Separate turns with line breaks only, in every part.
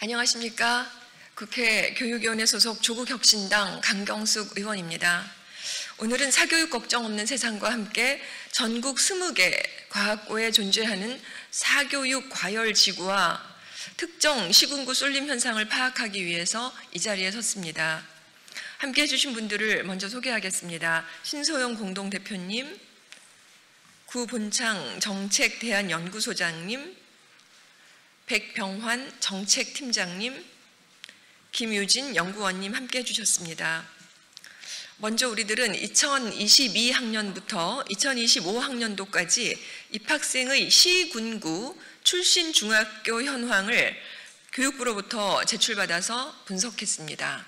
안녕하십니까. 국회 교육위원회 소속 조국혁신당 강경숙 의원입니다. 오늘은 사교육 걱정 없는 세상과 함께 전국 20개 과학고에 존재하는 사교육 과열지구와 특정 시군구 쏠림 현상을 파악하기 위해서 이 자리에 섰습니다. 함께 해주신 분들을 먼저 소개하겠습니다. 신소영 공동대표님, 구본창 정책대안연구소장님, 백병환 정책팀장님, 김유진 연구원님 함께 해주셨습니다. 먼저 우리들은 2022학년부터 2025학년도까지 입학생의 시군구 출신 중학교 현황을 교육부로부터 제출받아서 분석했습니다.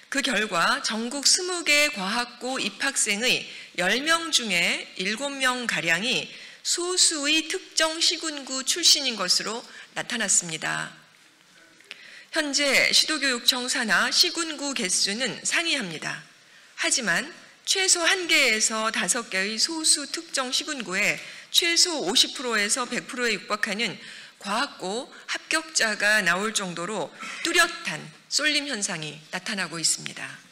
그 결과 전국 20개 과학고 입학생의 10명 중에 7명가량이 소수의 특정 시군구 출신인 것으로 나타났습니다. 현재 시도교육청 산하 시군구 개수는 상이합니다. 하지만 최소 1개에서 5개의 소수 특정 시군구에 최소 50%에서 100%에 육박하는 과학고 합격자가 나올 정도로 뚜렷한 쏠림 현상이 나타나고 있습니다.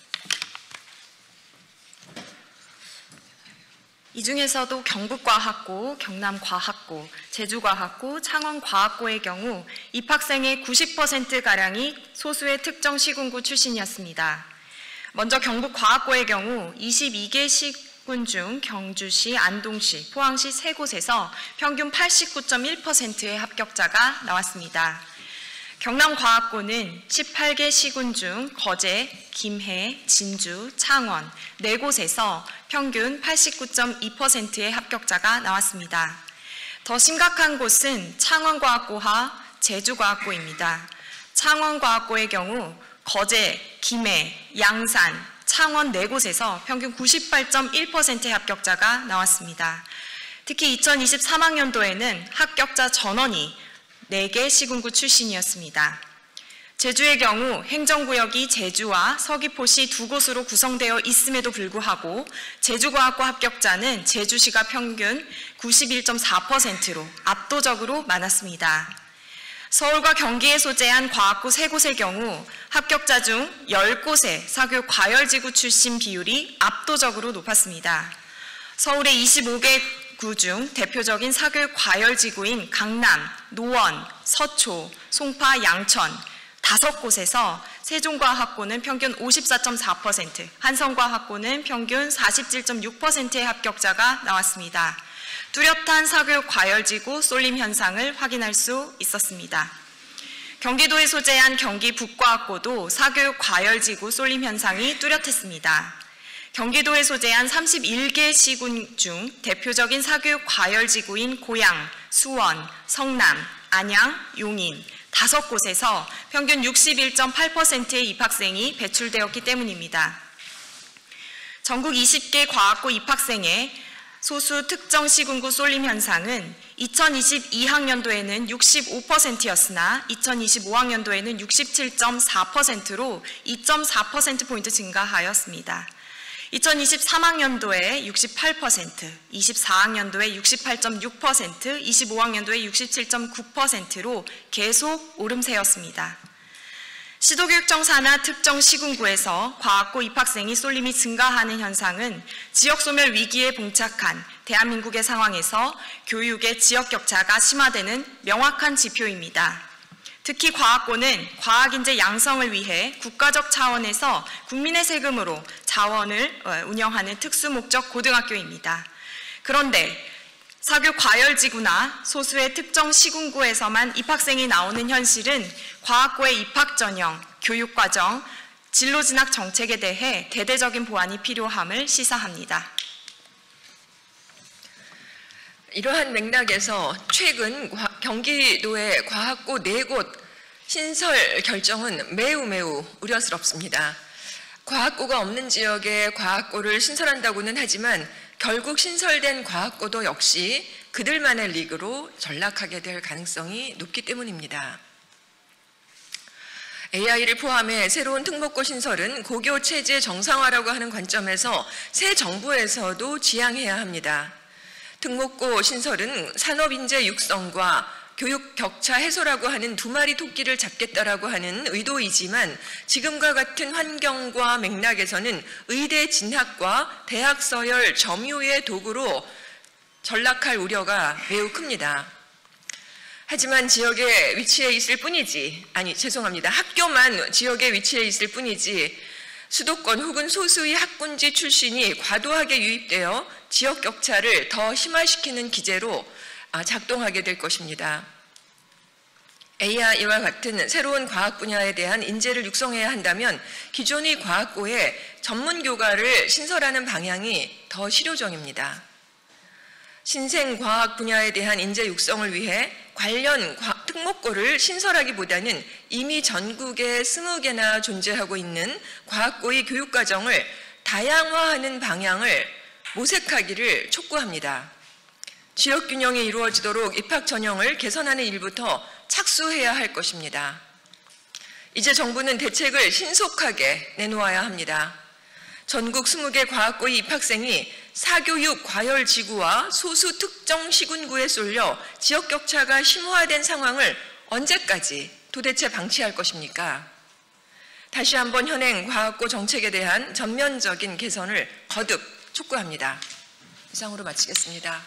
이 중에서도 경북과학고, 경남과학고, 제주과학고, 창원과학고의 경우 입학생의 90%가량이 소수의 특정 시군구 출신이었습니다. 먼저 경북과학고의 경우 22개 시군 중 경주시, 안동시, 포항시 3곳에서 평균 89.1%의 합격자가 나왔습니다. 경남과학고는 18개 시군 중 거제, 김해, 진주, 창원 4곳에서 평균 89.2%의 합격자가 나왔습니다. 더 심각한 곳은 창원과학고와 제주과학고입니다. 창원과학고의 경우 거제, 김해, 양산, 창원 4곳에서 평균 98.1%의 합격자가 나왔습니다. 특히 2023학년도에는 합격자 전원이 4개 시군구 출신이었습니다. 제주의 경우 행정구역이 제주와 서귀포시 2곳으로 구성되어 있음에도 불구하고 제주과학고 합격자는 제주시가 평균 91.4%로 압도적으로 많았습니다. 서울과 경기에 소재한 과학고 3곳의 경우 합격자 중 10곳의 사교육 과열지구 출신 비율이 압도적으로 높았습니다. 서울의 25개 구 중 대표적인 사교육 과열지구인 강남, 노원, 서초, 송파, 양천 5곳에서 세종과학고는 평균 54.4%, 한성과학고는 평균 47.6%의 합격자가 나왔습니다. 뚜렷한 사교육 과열지구 쏠림 현상을 확인할 수 있었습니다. 경기도에 소재한 경기 북과학고도 사교육 과열지구 쏠림 현상이 뚜렷했습니다. 경기도에 소재한 31개 시군 중 대표적인 사교육 과열지구인 고양, 수원, 성남, 안양, 용인 5곳에서 평균 61.8%의 입학생이 배출되었기 때문입니다. 전국 20개 과학고 입학생의 소수 특정 시군구 쏠림 현상은 2022학년도에는 65%였으나 2025학년도에는 67.4%로 2.4%포인트 증가하였습니다. 2023학년도에 68%, 24학년도에 68.6%, 25학년도에 67.9%로 계속 오름세였습니다. 시도교육청 산하 특정 시군구에서 과학고 입학생이 쏠림이 증가하는 현상은 지역소멸 위기에 봉착한 대한민국의 상황에서 교육의 지역격차가 심화되는 명확한 지표입니다. 특히 과학고는 과학인재 양성을 위해 국가적 차원에서 국민의 세금으로 자원을 운영하는 특수목적 고등학교입니다. 그런데 사교육 과열지구나 소수의 특정 시군구에서만 입학생이 나오는 현실은 과학고의 입학 전형, 교육과정, 진로진학 정책에 대해 대대적인 보완이 필요함을 시사합니다.
이러한 맥락에서 최근 경기도의 과학고 4곳 신설 결정은 매우 우려스럽습니다. 과학고가 없는 지역에 과학고를 신설한다고는 하지만 결국 신설된 과학고도 역시 그들만의 리그로 전락하게 될 가능성이 높기 때문입니다. AI를 포함해 새로운 특목고 신설은 고교 체제 정상화라고 하는 관점에서 새 정부에서도 지향해야 합니다. 특목고 신설은 산업인재 육성과 교육 격차 해소라고 하는 두 마리 토끼를 잡겠다라고 하는 의도이지만 지금과 같은 환경과 맥락에서는 의대 진학과 대학 서열 점유의 도구로 전락할 우려가 매우 큽니다. 하지만 지역에 위치해 있을 뿐이지, 학교만 지역에 위치해 있을 뿐이지 수도권 혹은 소수의 학군지 출신이 과도하게 유입되어 지역 격차를 더 심화시키는 기제로 작동하게 될 것입니다. AI와 같은 새로운 과학 분야에 대한 인재를 육성해야 한다면 기존의 과학고에 전문 교과를 신설하는 방향이 더 실효적입니다. 신생과학 분야에 대한 인재 육성을 위해 관련 특목고를 신설하기보다는 이미 전국에 20개나 존재하고 있는 과학고의 교육과정을 다양화하는 방향을 모색하기를 촉구합니다. 지역균형이 이루어지도록 입학 전형을 개선하는 일부터 착수해야 할 것입니다. 이제 정부는 대책을 신속하게 내놓아야 합니다. 전국 20개 과학고의 입학생이 사교육 과열 지구와 소수 특정 시군구에 쏠려 지역 격차가 심화된 상황을 언제까지 도대체 방치할 것입니까? 다시 한번 현행 과학고 정책에 대한 전면적인 개선을 거듭 촉구합니다. 이상으로 마치겠습니다.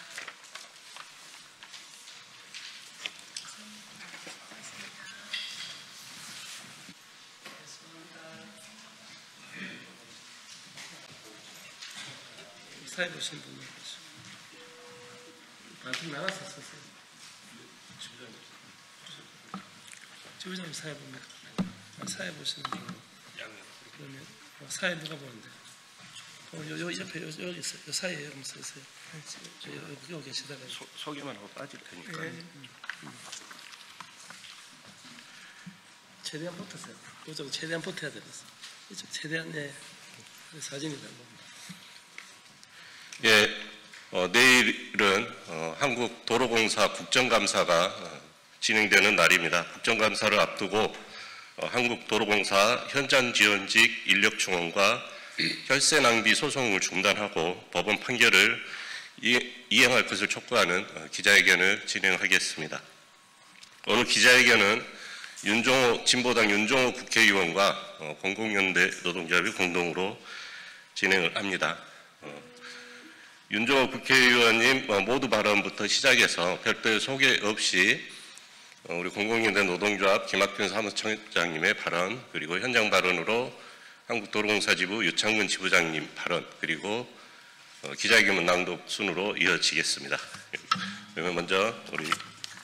사회 보시는 분들 반씩 나눠서 썼어요. 지부장님 사회 봅니까? 사회 보시는 분 그러면 사회 누가 보는데? 요 옆에 요 있어요. 요 사이에 여러분 쓰세요. 여기 계시다가
소개만 하고 빠질 테니까.
네. 최대한 붙으세요. 이쪽 최대한 붙어야 되겠어. 이쪽 최대한 사진이다.
예, 내일은 한국도로공사 국정감사가 진행되는 날입니다. 국정감사를 앞두고 한국도로공사 현장지원직 인력충원과 혈세 낭비 소송을 중단하고 법원 판결을 이행할 것을 촉구하는 기자회견을 진행하겠습니다. 오늘 기자회견은 진보당 윤종호 국회의원과 공공연대 노동조합이 공동으로 진행을 합니다. 윤종호 국회의원님 모두 발언부터 시작해서 별도의 소개 없이 우리 공공연대 노동조합 김학균 사무총장님의 발언, 그리고 현장 발언으로 한국도로공사 지부 유창근 지부장님 발언, 그리고 기자회견 낭독 순으로 이어지겠습니다. 그러면 먼저 우리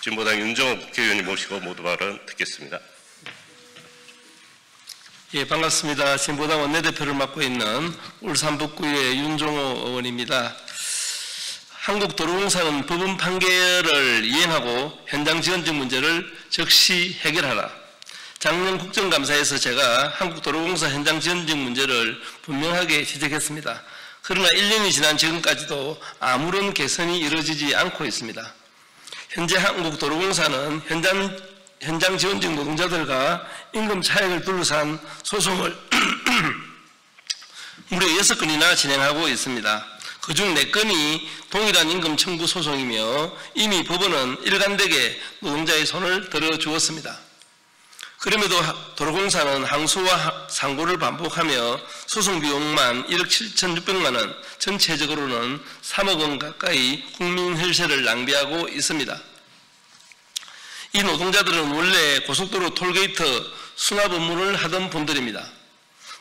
진보당 윤종호 국회의원님 모시고 모두 발언 듣겠습니다.
예, 반갑습니다. 진보당 원내대표를 맡고 있는 울산 북구의 윤종호 의원입니다. 한국도로공사는 법원 판결을 이행하고 현장 지원직 문제를 즉시 해결하라. 작년 국정감사에서 제가 한국도로공사 현장 지원직 문제를 분명하게 지적했습니다. 그러나 1년이 지난 지금까지도 아무런 개선이 이루어지지 않고 있습니다. 현재 한국도로공사는 현장 지원직 노동자들과 임금 차익을 둘러싼 소송을 무려 6건이나 진행하고 있습니다. 그중 4건이 동일한 임금 청구 소송이며 이미 법원은 일관되게 노동자의 손을 들어주었습니다. 그럼에도 도로공사는 항소와 상고를 반복하며 소송 비용만 1억 7,600만 원, 전체적으로는 3억 원 가까이 국민 혈세를 낭비하고 있습니다. 이 노동자들은 원래 고속도로 톨게이트 수납 업무를 하던 분들입니다.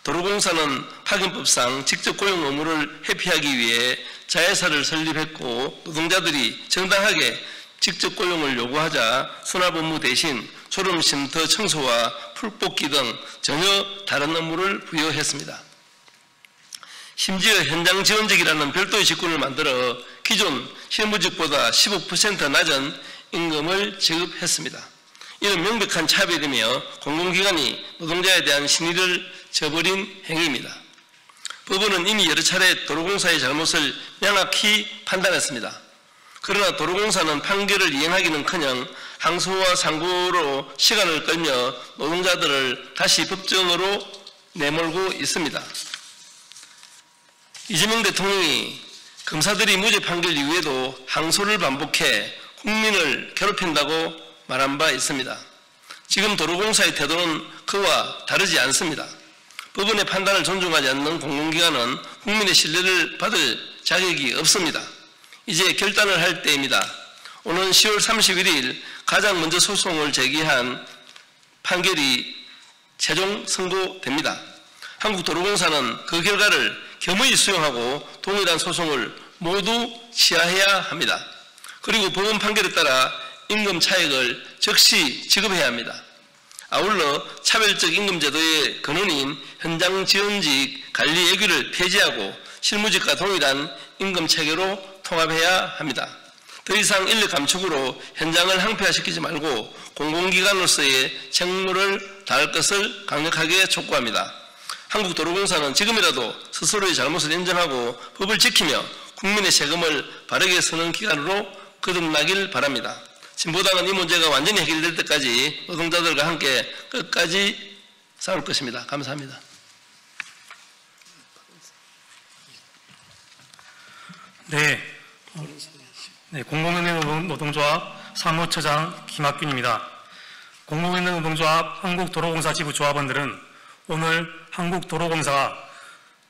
도로공사는 파견법상 직접 고용 의무를 회피하기 위해 자회사를 설립했고, 노동자들이 정당하게 직접 고용을 요구하자 수납 업무 대신 졸음 쉼터 청소와 풀뽑기 등 전혀 다른 업무를 부여했습니다. 심지어 현장 지원직이라는 별도의 직군을 만들어 기존 실무직보다 15% 낮은 임금을 지급했습니다. 이는 명백한 차별이며 공공기관이 노동자에 대한 신의를 저버린 행위입니다. 법원은 이미 여러 차례 도로공사의 잘못을 명확히 판단했습니다. 그러나 도로공사는 판결을 이행하기는커녕 항소와 상고로 시간을 끌며 노동자들을 다시 법정으로 내몰고 있습니다. 이재명 대통령이 검사들이 무죄 판결 이후에도 항소를 반복해 국민을 괴롭힌다고 말한 바 있습니다. 지금 도로공사의 태도는 그와 다르지 않습니다. 법원의 판단을 존중하지 않는 공공기관은 국민의 신뢰를 받을 자격이 없습니다. 이제 결단을 할 때입니다. 오는 10월 31일 가장 먼저 소송을 제기한 판결이 최종 선고됩니다. 한국도로공사는 그 결과를 겸허히 수용하고 동일한 소송을 모두 취하해야 합니다. 그리고 법원 판결에 따라 임금 차액을 즉시 지급해야 합니다. 아울러 차별적 임금제도의 근원인 현장 지원직 관리 예규를 폐지하고 실무직과 동일한 임금 체계로 통합해야 합니다. 더 이상 인력 감축으로 현장을 항폐화시키지 말고 공공기관으로서의 책무를 다할 것을 강력하게 촉구합니다. 한국도로공사는 지금이라도 스스로의 잘못을 인정하고 법을 지키며 국민의 세금을 바르게 쓰는 기관으로 거듭나길 바랍니다. 진보당은 이 문제가 완전히 해결될 때까지 노동자들과 함께 끝까지 싸울 것입니다. 감사합니다.
공공연맹 노동조합 사무처장 김학균입니다. 공공연맹 노동조합 한국도로공사 지부 조합원들은 오늘 한국도로공사가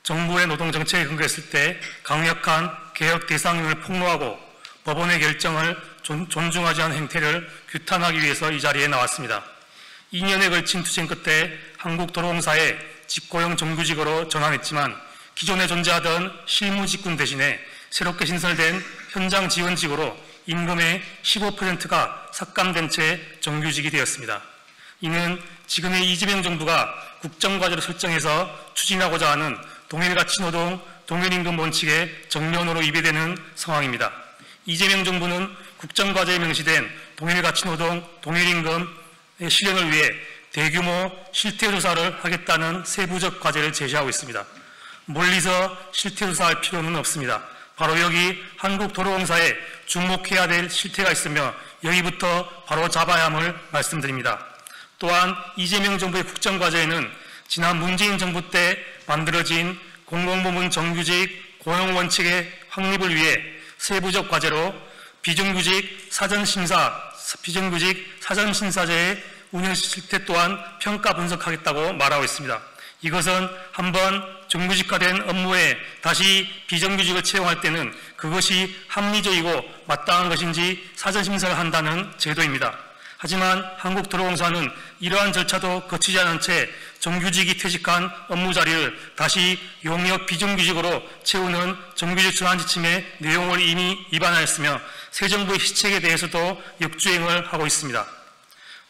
정부의 노동정책에 근거했을 때 강력한 개혁 대상임을 폭로하고 법원의 결정을 존중하지 않은 행태를 규탄하기 위해서 이 자리에 나왔습니다. 2년에 걸친 투쟁 끝에 한국도로공사에 직고용 정규직으로 전환했지만 기존에 존재하던 실무직군 대신에 새롭게 신설된 현장 지원직으로 임금의 15%가 삭감된 채 정규직이 되었습니다. 이는 지금의 이재명 정부가 국정과제로 설정해서 추진하고자 하는 동일가치노동, 동일임금 원칙에 정면으로 위배되는 상황입니다. 이재명 정부는 국정과제에 명시된 동일가치노동, 동일임금의 실현을 위해 대규모 실태조사를 하겠다는 세부적 과제를 제시하고 있습니다. 멀리서 실태조사할 필요는 없습니다. 바로 여기 한국도로공사에 주목해야 될 실태가 있으며 여기부터 바로 잡아야 함을 말씀드립니다. 또한 이재명 정부의 국정과제에는 지난 문재인 정부 때 만들어진 공공부문 정규직 고용원칙의 확립을 위해 세부적 과제로 비정규직 사전심사제의 운영 실태 또한 평가 분석하겠다고 말하고 있습니다. 이것은 한번 정규직화된 업무에 다시 비정규직을 채용할 때는 그것이 합리적이고 마땅한 것인지 사전심사를 한다는 제도입니다. 하지만 한국도로공사는 이러한 절차도 거치지 않은 채 정규직이 퇴직한 업무 자리를 다시 용역 비정규직으로 채우는 정규직 전환 지침의 내용을 이미 위반하였으며 새 정부의 시책에 대해서도 역주행을 하고 있습니다.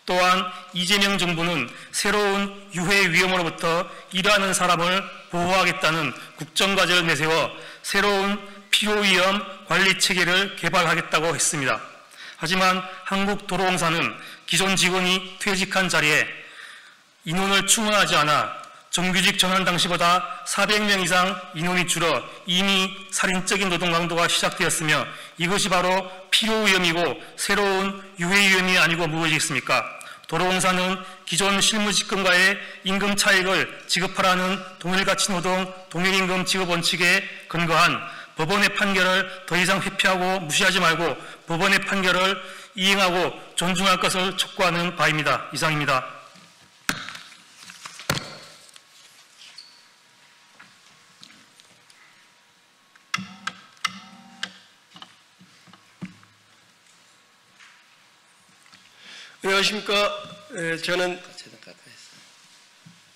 또한 이재명 정부는 새로운 유해 위험으로부터 일하는 사람을 보호하겠다는 국정과제를 내세워 새로운 필요위험 관리 체계를 개발하겠다고 했습니다. 하지만 한국도로공사는 기존 직원이 퇴직한 자리에 인원을 충원하지 않아 정규직 전환 당시보다 400명 이상 인원이 줄어 이미 살인적인 노동 강도가 시작되었으며 이것이 바로 필요위험이고 새로운 유해위험이 아니고 무엇이겠습니까? 도로공사는 기존 실무직군과의 임금 차익을 지급하라는 동일가치노동, 동일임금 지급 원칙에 근거한 법원의 판결을 더 이상 회피하고 무시하지 말고 법원의 판결을 이행하고 존중할 것을 촉구하는 바입니다. 이상입니다.
안녕하십니까. 저는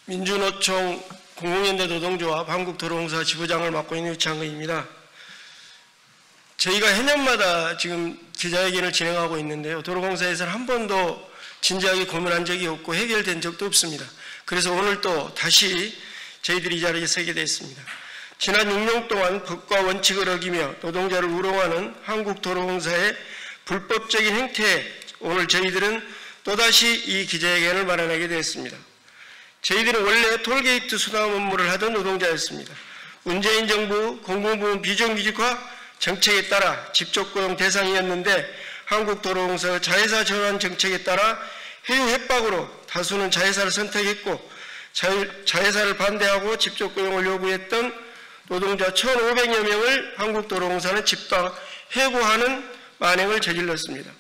민주노총 공공연대 노동조합 한국도로공사 지부장을 맡고 있는 유창근입니다. 저희가 해년마다 지금 기자회견을 진행하고 있는데요. 도로공사에서는 한 번도 진지하게 고민한 적이 없고 해결된 적도 없습니다. 그래서 오늘 또 다시 저희들이 이 자리에 서게 됐습니다. 지난 6년 동안 법과 원칙을 어기며 노동자를 우롱하는 한국도로공사의 불법적인 행태에 오늘 저희들은 또다시 이 기자회견을 마련하게 되었습니다. 저희들은 원래 톨게이트 수납 업무를 하던 노동자였습니다. 문재인 정부 공공부문 비정규직화 정책에 따라 직접고용 대상이었는데 한국도로공사 자회사 전환 정책에 따라 해유 협박으로 다수는 자회사를 선택했고 자회사를 반대하고 직접고용을 요구했던 노동자 1,500여 명을 한국도로공사는 집단 해고하는 만행을 저질렀습니다.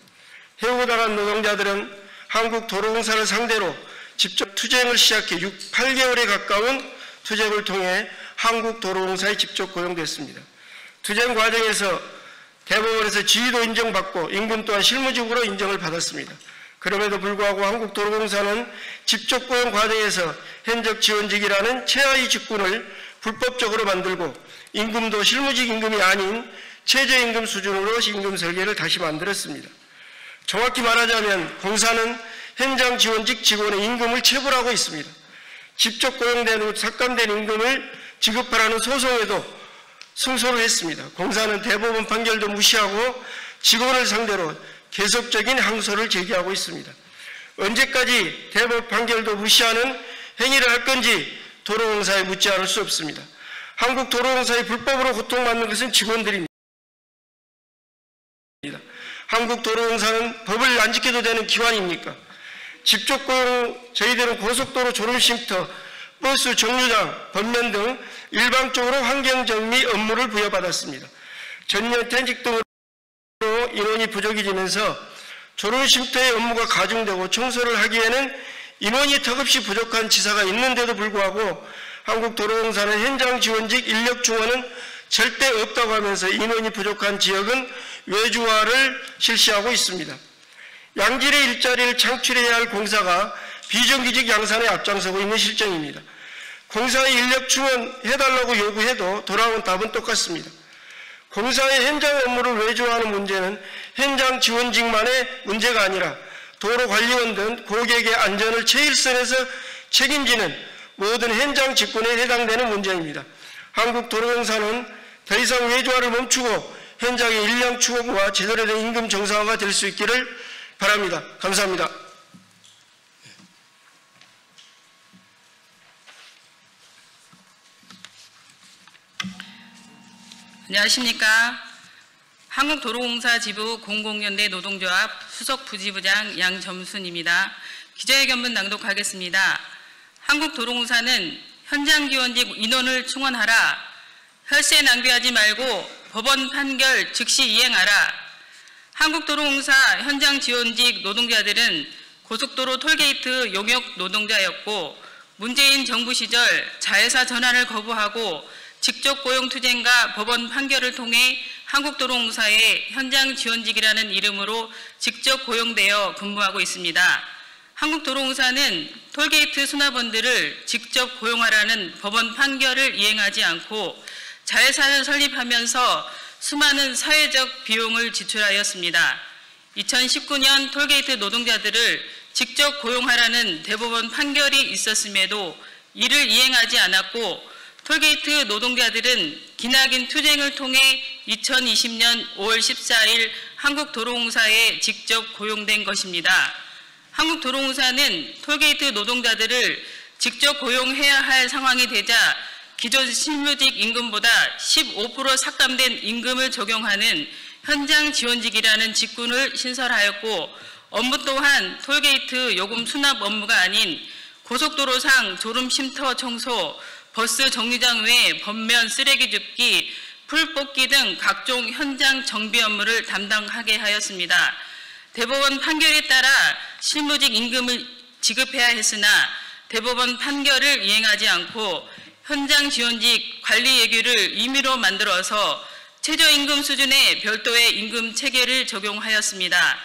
해고당한 노동자들은 한국도로공사를 상대로 직접 투쟁을 시작해 8개월에 가까운 투쟁을 통해 한국도로공사에 직접 고용됐습니다. 투쟁 과정에서 대법원에서 지위도 인정받고 임금 또한 실무직으로 인정을 받았습니다. 그럼에도 불구하고 한국도로공사는 직접 고용 과정에서 현적 지원직이라는 최하위 직군을 불법적으로 만들고 임금도 실무직 임금이 아닌 최저임금 수준으로 임금 설계를 다시 만들었습니다. 정확히 말하자면 공사는 현장 지원직 직원의 임금을 체불하고 있습니다. 직접 고용된 후 삭감된 임금을 지급하라는 소송에도 승소를 했습니다. 공사는 대법원 판결도 무시하고 직원을 상대로 계속적인 항소를 제기하고 있습니다. 언제까지 대법원 판결도 무시하는 행위를 할 건지 도로공사에 묻지 않을 수 없습니다. 한국도로공사의 불법으로 고통받는 것은 직원들입니다. 한국도로공사는 법을 안 지켜도 되는 기관입니까? 직접 고용, 저희들은 고속도로 졸음쉼터, 버스 정류장, 건면 등 일방적으로 환경정비 업무를 부여받았습니다. 전년 퇴직 등으로 인원이 부족해지면서 졸음쉼터의 업무가 가중되고 청소를 하기에는 인원이 턱없이 부족한 지사가 있는데도 불구하고 한국도로공사는 현장 지원직 인력 충원은 절대 없다고 하면서 인원이 부족한 지역은 외주화를 실시하고 있습니다. 양질의 일자리를 창출해야 할 공사가 비정규직 양산에 앞장서고 있는 실정입니다. 공사의 인력 충원해달라고 요구해도 돌아온 답은 똑같습니다. 공사의 현장 업무를 외주화하는 문제는 현장 지원직만의 문제가 아니라 도로관리원 등 고객의 안전을 최일선에서 책임지는 모든 현장 직군에 해당되는 문제입니다. 한국도로공사는 더 이상 외주화를 멈추고 현장의 인력 추구와 제대로 된 임금 정상화가 될 수 있기를 바랍니다. 감사합니다.
안녕하십니까. 한국도로공사 지부 공공연대 노동조합 수석 부지부장 양점순입니다. 기자회견문 낭독하겠습니다. 한국도로공사는 현장 지원직 인원을 충원하라. 혈세 낭비하지 말고 법원 판결 즉시 이행하라. 한국도로공사 현장 지원직 노동자들은 고속도로 톨게이트 용역 노동자였고 문재인 정부 시절 자회사 전환을 거부하고 직접 고용 투쟁과 법원 판결을 통해 한국도로공사의 현장 지원직이라는 이름으로 직접 고용되어 근무하고 있습니다. 한국도로공사는 톨게이트 수납원들을 직접 고용하라는 법원 판결을 이행하지 않고 자회사를 설립하면서 수많은 사회적 비용을 지출하였습니다. 2019년 톨게이트 노동자들을 직접 고용하라는 대법원 판결이 있었음에도 이를 이행하지 않았고 톨게이트 노동자들은 기나긴 투쟁을 통해 2020년 5월 14일 한국도로공사에 직접 고용된 것입니다. 한국도로공사는 톨게이트 노동자들을 직접 고용해야 할 상황이 되자 기존 실무직 임금보다 15% 삭감된 임금을 적용하는 현장 지원직이라는 직군을 신설하였고 업무 또한 톨게이트 요금 수납 업무가 아닌 고속도로상 졸음 쉼터 청소, 버스 정류장 외 번면 쓰레기 줍기, 풀 뽑기 등 각종 현장 정비 업무를 담당하게 하였습니다. 대법원 판결에 따라 실무직 임금을 지급해야 했으나 대법원 판결을 이행하지 않고 현장 지원직 관리 예규를 임의로 만들어서 최저임금 수준의 별도의 임금 체계를 적용하였습니다.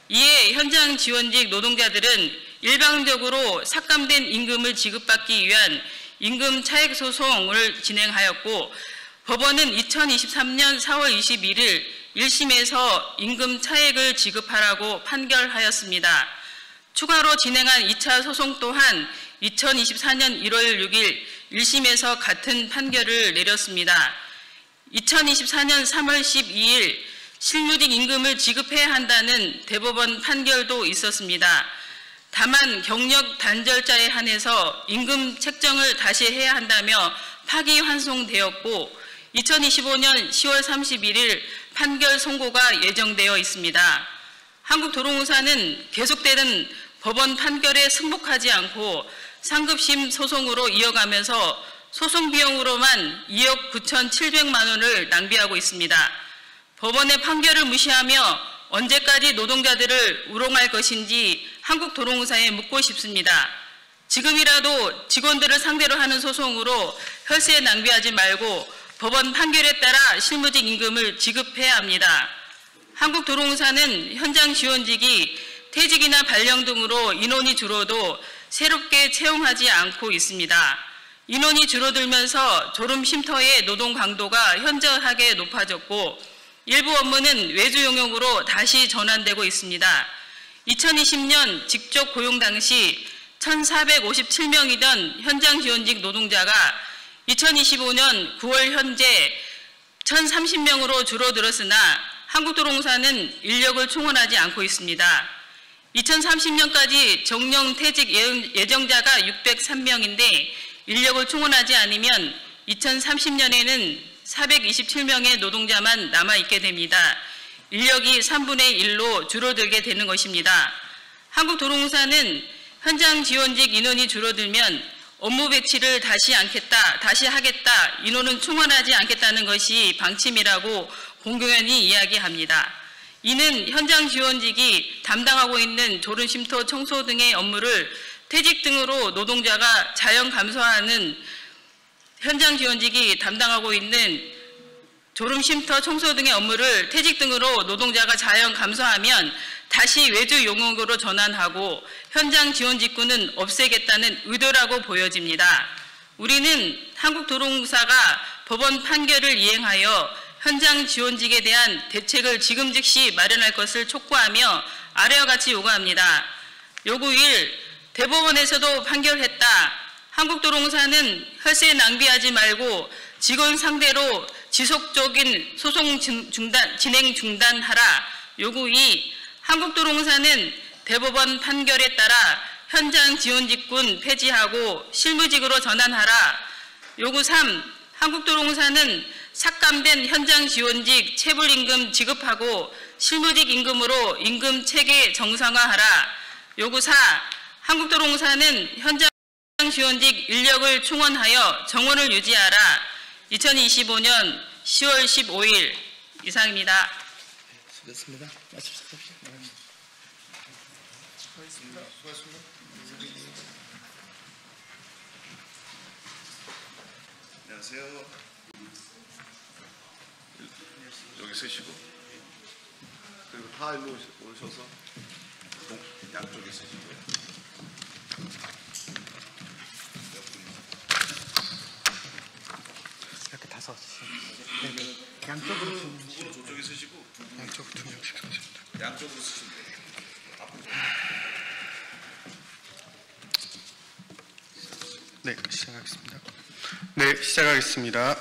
이에 현장 지원직 노동자들은 일방적으로 삭감된 임금을 지급받기 위한 임금 차액 소송을 진행하였고 법원은 2023년 4월 21일 1심에서 임금 차액을 지급하라고 판결하였습니다. 추가로 진행한 2차 소송 또한 2024년 1월 6일 1심에서 같은 판결을 내렸습니다. 2024년 3월 12일 실무직 임금을 지급해야 한다는 대법원 판결도 있었습니다. 다만 경력 단절자에 한해서 임금 책정을 다시 해야 한다며 파기환송되었고 2025년 10월 31일 판결 선고가 예정되어 있습니다. 한국도로공사는 계속되는 법원 판결에 승복하지 않고 상급심 소송으로 이어가면서 소송 비용으로만 2억 9,700만 원을 낭비하고 있습니다. 법원의 판결을 무시하며 언제까지 노동자들을 우롱할 것인지 한국도로공사에 묻고 싶습니다. 지금이라도 직원들을 상대로 하는 소송으로 혈세 낭비하지 말고 법원 판결에 따라 실무직 임금을 지급해야 합니다. 한국도로공사는 현장 지원직이 퇴직이나 발령 등으로 인원이 줄어도 새롭게 채용하지 않고 있습니다. 인원이 줄어들면서 졸음 쉼터의 노동 강도가 현저하게 높아졌고 일부 업무는 외주 용역으로 다시 전환되고 있습니다. 2020년 직접 고용 당시 1,457명이던 현장 지원직 노동자가 2025년 9월 현재 1,030명으로 줄어들었으나 한국도로공사는 인력을 충원하지 않고 있습니다. 2030년까지 정년 퇴직 예정자가 603명인데 인력을 충원하지 않으면 2030년에는 427명의 노동자만 남아있게 됩니다. 인력이 3분의 1로 줄어들게 되는 것입니다. 한국도로공사는 현장 지원직 인원이 줄어들면 업무 배치를 다시 하겠다, 인원은 충원하지 않겠다는 것이 방침이라고 공공연히 이야기합니다. 이는 현장 지원직이 담당하고 있는 졸음 쉼터 청소 등의 업무를 퇴직 등으로 노동자가 자연 감소하는 현장 지원직이 담당하고 있는 졸음 쉼터 청소 등의 업무를 퇴직 등으로 노동자가 자연 감소하면 다시 외주 용역으로 전환하고 현장 지원직군은 없애겠다는 의도라고 보여집니다. 우리는 한국도로공사가 법원 판결을 이행하여 현장 지원직에 대한 대책을 지금 즉시 마련할 것을 촉구하며 아래와 같이 요구합니다. 요구 1. 대법원에서도 판결했다. 한국도로공사는 혈세 낭비하지 말고 직원 상대로 지속적인 소송 진행 중단하라. 요구 2. 한국도로공사는 대법원 판결에 따라 현장 지원직군 폐지하고 실무직으로 전환하라. 요구 3. 한국도로공사는 삭감된 현장 지원직 체불임금 지급하고 실무직 임금으로 임금 체계 정상화하라. 요구 4. 한국도로공사는 현장 지원직 인력을 충원하여 정원을 유지하라. 2025년 10월 15일 이상입니다.
수고했습니다.
안녕하세요. 여기 쓰시고 그리고 다 일로 오셔서 양쪽에 쓰시고요.
이렇게 다섯 양쪽으로
저쪽에 쓰시고
양쪽으로 두 명씩 쓰십니다.
양쪽으로 쓰시면 돼요. 앞으로.
네, 시작하겠습니다. 네, 시작하겠습니다.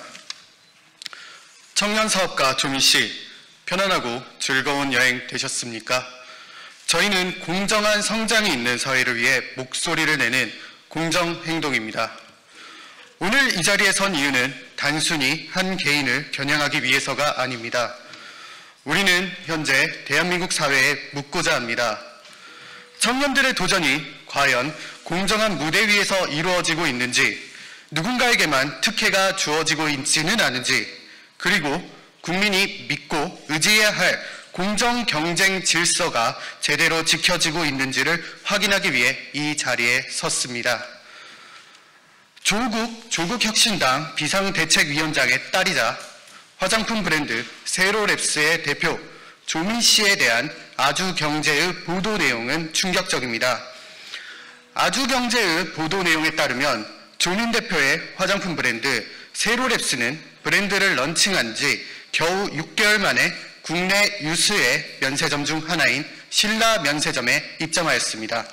청년사업가 조민 씨, 편안하고 즐거운 여행 되셨습니까? 저희는 공정한 성장이 있는 사회를 위해 목소리를 내는 공정행동입니다. 오늘 이 자리에 선 이유는 단순히 한 개인을 겨냥하기 위해서가 아닙니다. 우리는 현재 대한민국 사회에 묻고자 합니다. 청년들의 도전이 과연 공정한 무대 위에서 이루어지고 있는지, 누군가에게만 특혜가 주어지고 있지는 않은지, 그리고 국민이 믿고 의지해야 할 공정 경쟁 질서가 제대로 지켜지고 있는지를 확인하기 위해 이 자리에 섰습니다. 조국 혁신당 비상대책위원장의 딸이자 화장품 브랜드 세로랩스의 대표 조민 씨에 대한 아주경제의 보도 내용은 충격적입니다. 아주경제의 보도 내용에 따르면 조민 대표의 화장품 브랜드 세로랩스는 브랜드를 런칭한 지 겨우 6개월 만에 국내 유수의 면세점 중 하나인 신라 면세점에 입점하였습니다.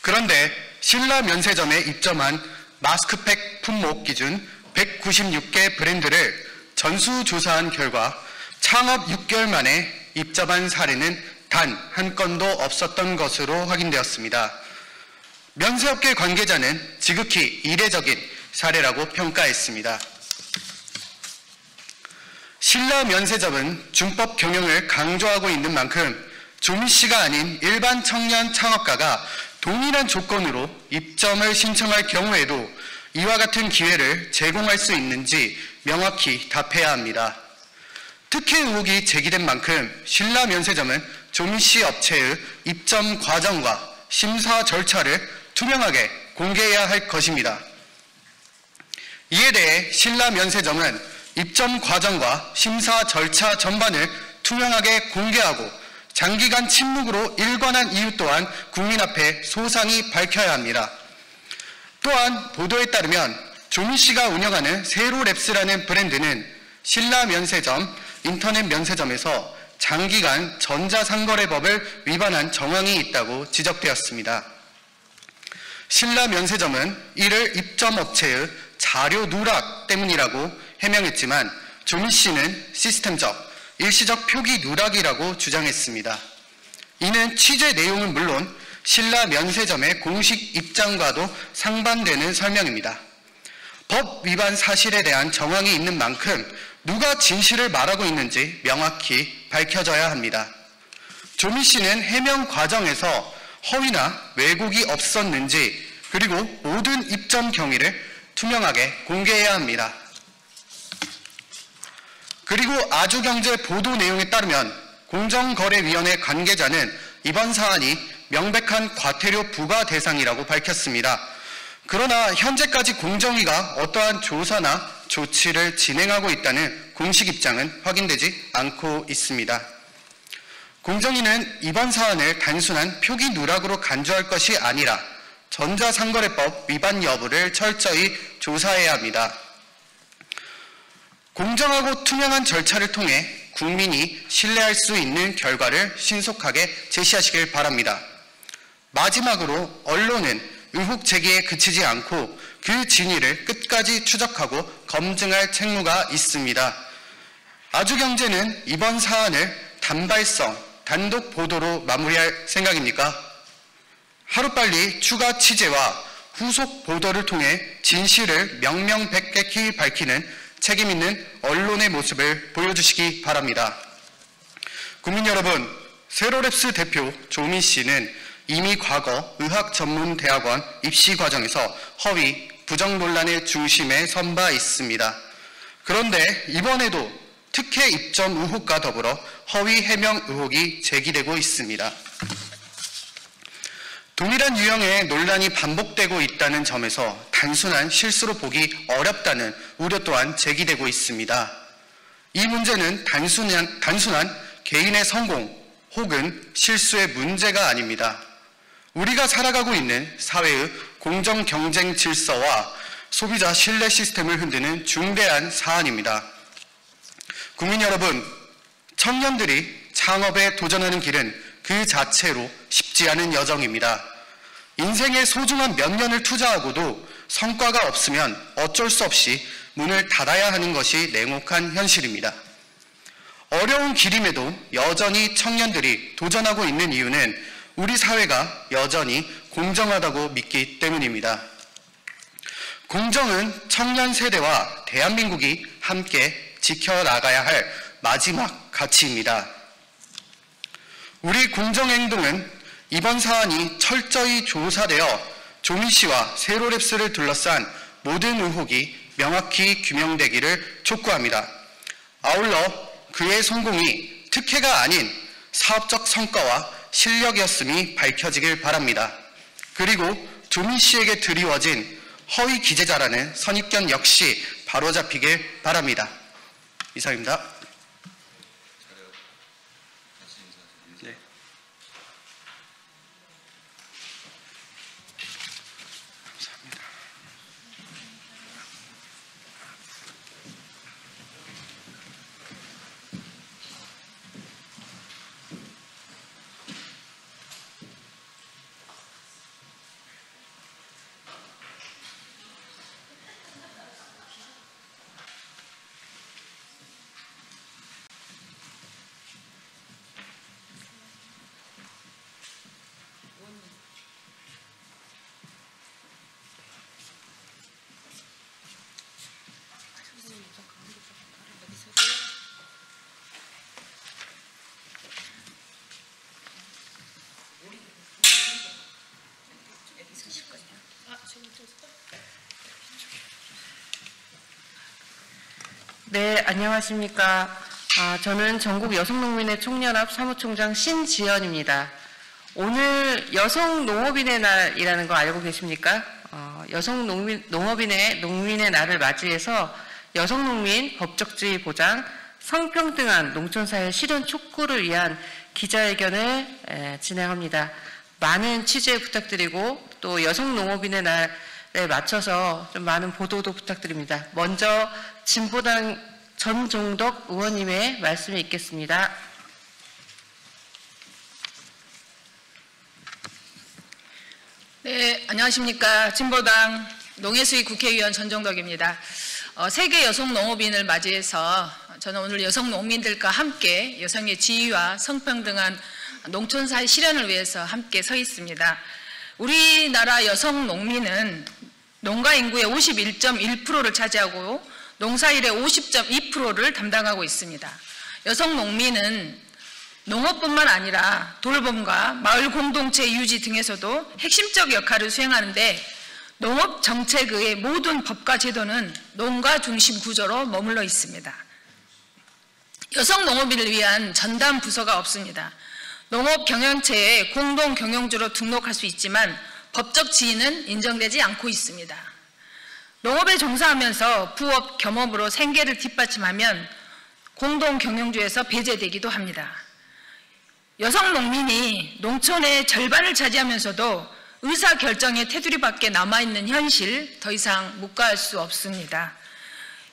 그런데 신라 면세점에 입점한 마스크팩 품목 기준 196개 브랜드를 전수조사한 결과 창업 6개월 만에 입점한 사례는 단 한 건도 없었던 것으로 확인되었습니다. 면세업계 관계자는 지극히 이례적인 사례라고 평가했습니다. 신라 면세점은 준법 경영을 강조하고 있는 만큼 조민 씨가 아닌 일반 청년 창업가가 동일한 조건으로 입점을 신청할 경우에도 이와 같은 기회를 제공할 수 있는지 명확히 답해야 합니다. 특혜 의혹이 제기된 만큼 신라면세점은 조미씨 업체의 입점 과정과 심사 절차를 투명하게 공개해야 할 것입니다. 이에 대해 신라면세점은 입점 과정과 심사 절차 전반을 투명하게 공개하고 장기간 침묵으로 일관한 이유 또한 국민 앞에 소상히 밝혀야 합니다. 또한 보도에 따르면 조미씨가 운영하는 세로랩스라는 브랜드는 신라면세점, 인터넷 면세점에서 장기간 전자상거래법을 위반한 정황이 있다고 지적되었습니다. 신라면세점은 이를 입점업체의 자료 누락 때문이라고 해명했지만 조미씨는 시스템적, 일시적 표기 누락이라고 주장했습니다. 이는 취재 내용은 물론 신라면세점의 공식 입장과도 상반되는 설명입니다. 법 위반 사실에 대한 정황이 있는 만큼 누가 진실을 말하고 있는지 명확히 밝혀져야 합니다. 조미씨는 해명 과정에서 허위나 왜곡이 없었는지 그리고 모든 입점 경위를 투명하게 공개해야 합니다. 그리고 아주경제 보도 내용에 따르면 공정거래위원회 관계자는 이번 사안이 명백한 과태료 부과 대상이라고 밝혔습니다. 그러나 현재까지 공정위가 어떠한 조사나 조치를 진행하고 있다는 공식 입장은 확인되지 않고 있습니다. 공정위는 이번 사안을 단순한 표기 누락으로 간주할 것이 아니라 전자상거래법 위반 여부를 철저히 조사해야 합니다. 공정하고 투명한 절차를 통해 국민이 신뢰할 수 있는 결과를 신속하게 제시하시길 바랍니다. 마지막으로 언론은 의혹 제기에 그치지 않고 그 진위를 끝까지 추적하고 검증할 책무가 있습니다. 아주경제는 이번 사안을 단발성, 단독 보도로 마무리할 생각입니까? 하루빨리 추가 취재와 후속 보도를 통해 진실을 명명백백히 밝히는 책임 있는 언론의 모습을 보여주시기 바랍니다. 국민 여러분, 세로랩스 대표 조미 씨는 이미 과거 의학전문대학원 입시 과정에서 허위, 부정 논란의 중심에 선 바 있습니다. 그런데 이번에도 특혜 입점 의혹과 더불어 허위 해명 의혹이 제기되고 있습니다. 동일한 유형의 논란이 반복되고 있다는 점에서 단순한 실수로 보기 어렵다는 우려 또한 제기되고 있습니다. 이 문제는 단순한 개인의 성공 혹은 실수의 문제가 아닙니다. 우리가 살아가고 있는 사회의 공정 경쟁 질서와 소비자 신뢰 시스템을 흔드는 중대한 사안입니다. 국민 여러분, 청년들이 창업에 도전하는 길은 그 자체로 쉽지 않은 여정입니다. 인생의 소중한 몇 년을 투자하고도 성과가 없으면 어쩔 수 없이 문을 닫아야 하는 것이 냉혹한 현실입니다. 어려운 길임에도 여전히 청년들이 도전하고 있는 이유는 우리 사회가 여전히 공정하다고 믿기 때문입니다. 공정은 청년 세대와 대한민국이 함께 지켜나가야 할 마지막 가치입니다. 우리 공정행동은 이번 사안이 철저히 조사되어 조미 씨와 세로랩스를 둘러싼 모든 의혹이 명확히 규명되기를 촉구합니다. 아울러 그의 성공이 특혜가 아닌 사업적 성과와 실력이었음이 밝혀지길 바랍니다. 그리고 조미 씨에게 드리워진 허위 기재자라는 선입견 역시 바로잡히길 바랍니다. 이상입니다. 네. 감사합니다.
네, 안녕하십니까. 저는 전국 여성농민의 총연합 사무총장 신지연입니다. 오늘 여성농업인의 날이라는 거 알고 계십니까? 농업인의 날을 맞이해서 여성농민 법적 지위 보장, 성평등한 농촌사회 실현 촉구를 위한 기자회견을 진행합니다. 많은 취재 부탁드리고 또 여성농업인의 날에 맞춰서 좀 많은 보도도 부탁드립니다. 먼저 진보당 전종덕 의원님의 말씀이 있겠습니다.
네, 안녕하십니까. 진보당 농해수위 국회의원 전종덕입니다. 세계 여성농업인을 맞이해서 저는 오늘 여성농민들과 함께 여성의 지위와 성평등한 농촌사회 실현을 위해서 함께 서 있습니다. 우리나라 여성농민은 농가 인구의 51.1%를 차지하고 농사일의 50.2%를 담당하고 있습니다. 여성농민은 농업뿐만 아니라 돌봄과 마을 공동체 유지 등에서도 핵심적 역할을 수행하는데 농업 정책의 모든 법과 제도는 농가 중심 구조로 머물러 있습니다. 여성 농업인을 위한 전담 부서가 없습니다. 농업 경영체에 공동 경영주로 등록할 수 있지만 법적 지위는 인정되지 않고 있습니다. 농업에 종사하면서 부업 겸업으로 생계를 뒷받침하면 공동 경영주에서 배제되기도 합니다. 여성 농민이 농촌의 절반을 차지하면서도 의사결정의 테두리 밖에 남아있는 현실 더 이상 묵과할 수 없습니다.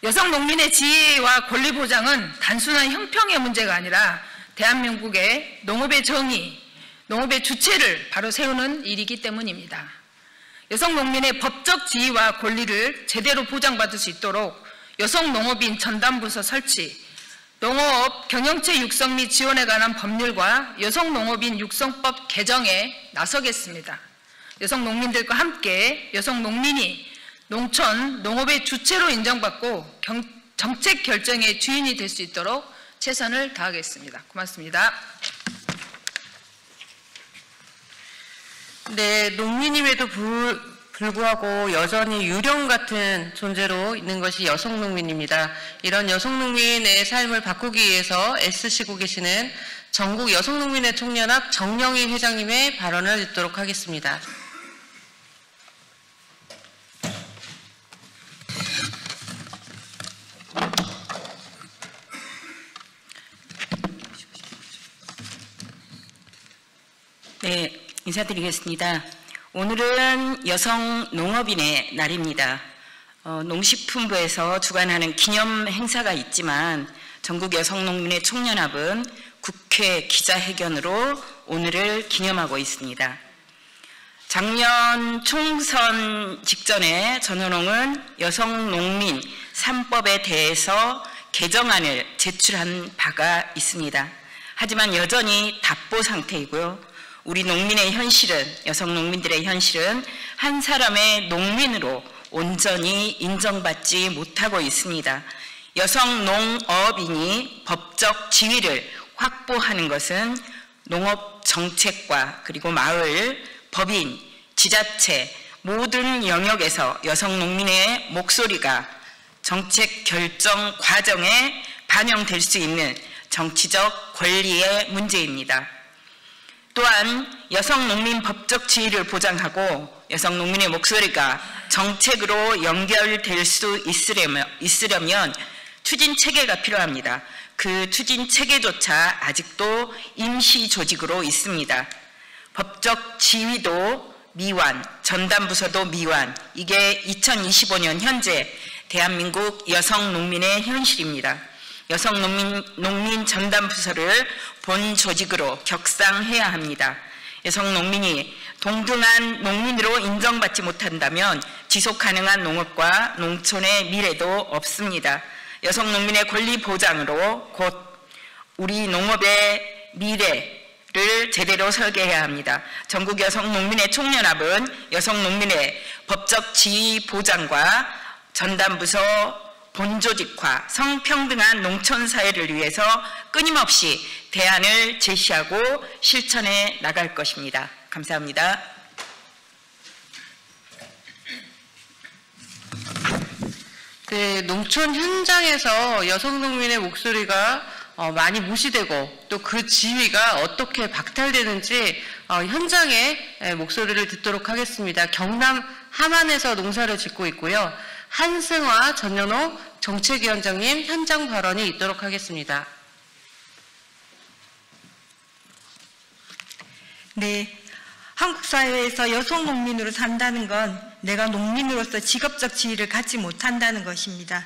여성 농민의 지위와 권리 보장은 단순한 형평의 문제가 아니라 대한민국의 농업의 정의, 농업의 주체를 바로 세우는 일이기 때문입니다. 여성 농민의 법적 지위와 권리를 제대로 보장받을 수 있도록 여성 농업인 전담부서 설치, 농업 경영체 육성 및 지원에 관한 법률과 여성 농업인 육성법 개정에 나서겠습니다. 여성 농민들과 함께 여성 농민이 농촌 농업의 주체로 인정받고 정책 결정의 주인이 될 수 있도록 최선을 다하겠습니다. 고맙습니다.
네, 농민임에도 불구하고 여전히 유령 같은 존재로 있는 것이 여성농민입니다. 이런 여성농민의 삶을 바꾸기 위해서 애쓰시고 계시는 전국 여성농민의 총연합 정영희 회장님의 발언을 듣도록 하겠습니다.
네, 인사드리겠습니다. 오늘은 여성 농업인의 날입니다. 농식품부에서 주관하는 기념 행사가 있지만 전국 여성농민의 총연합은 국회 기자회견으로 오늘을 기념하고 있습니다. 작년 총선 직전에 전원홍은 여성농민 3법에 대해서 개정안을 제출한 바가 있습니다. 하지만 여전히 답보 상태이고요. 우리 농민의 현실은, 여성 농민들의 현실은 한 사람의 농민으로 온전히 인정받지 못하고 있습니다. 여성 농업인이 법적 지위를 확보하는 것은 농업 정책과 그리고 마을, 법인, 지자체 모든 영역에서 여성 농민의 목소리가 정책 결정 과정에 반영될 수 있는 정치적 권리의 문제입니다. 또한 여성 농민 법적 지위를 보장하고 여성 농민의 목소리가 정책으로 연결될 수 있으려면 추진 체계가 필요합니다. 그 추진 체계조차 아직도 임시 조직으로 있습니다. 법적 지위도 미완, 전담부서도 미완. 이게 2025년 현재 대한민국 여성 농민의 현실입니다. 여성 농민 전담부서를 본 조직으로 격상해야 합니다. 여성 농민이 동등한 농민으로 인정받지 못한다면 지속 가능한 농업과 농촌의 미래도 없습니다. 여성 농민의 권리 보장으로 곧 우리 농업의 미래를 제대로 설계해야 합니다. 전국 여성 농민의 총연합은 여성 농민의 법적 지위 보장과 전담부서 본조직화, 성평등한 농촌사회를 위해서 끊임없이 대안을 제시하고 실천해 나갈 것입니다. 감사합니다.
네, 농촌 현장에서 여성 농민의 목소리가 많이 무시되고 또 그 지위가 어떻게 박탈되는지 현장의 목소리를 듣도록 하겠습니다. 경남 함안에서 농사를 짓고 있고요. 한승화 전연호 정책위원장님 현장 발언이 있도록 하겠습니다.
네, 한국 사회에서 여성 농민으로 산다는 건 내가 농민으로서 직업적 지위를 갖지 못한다는 것입니다.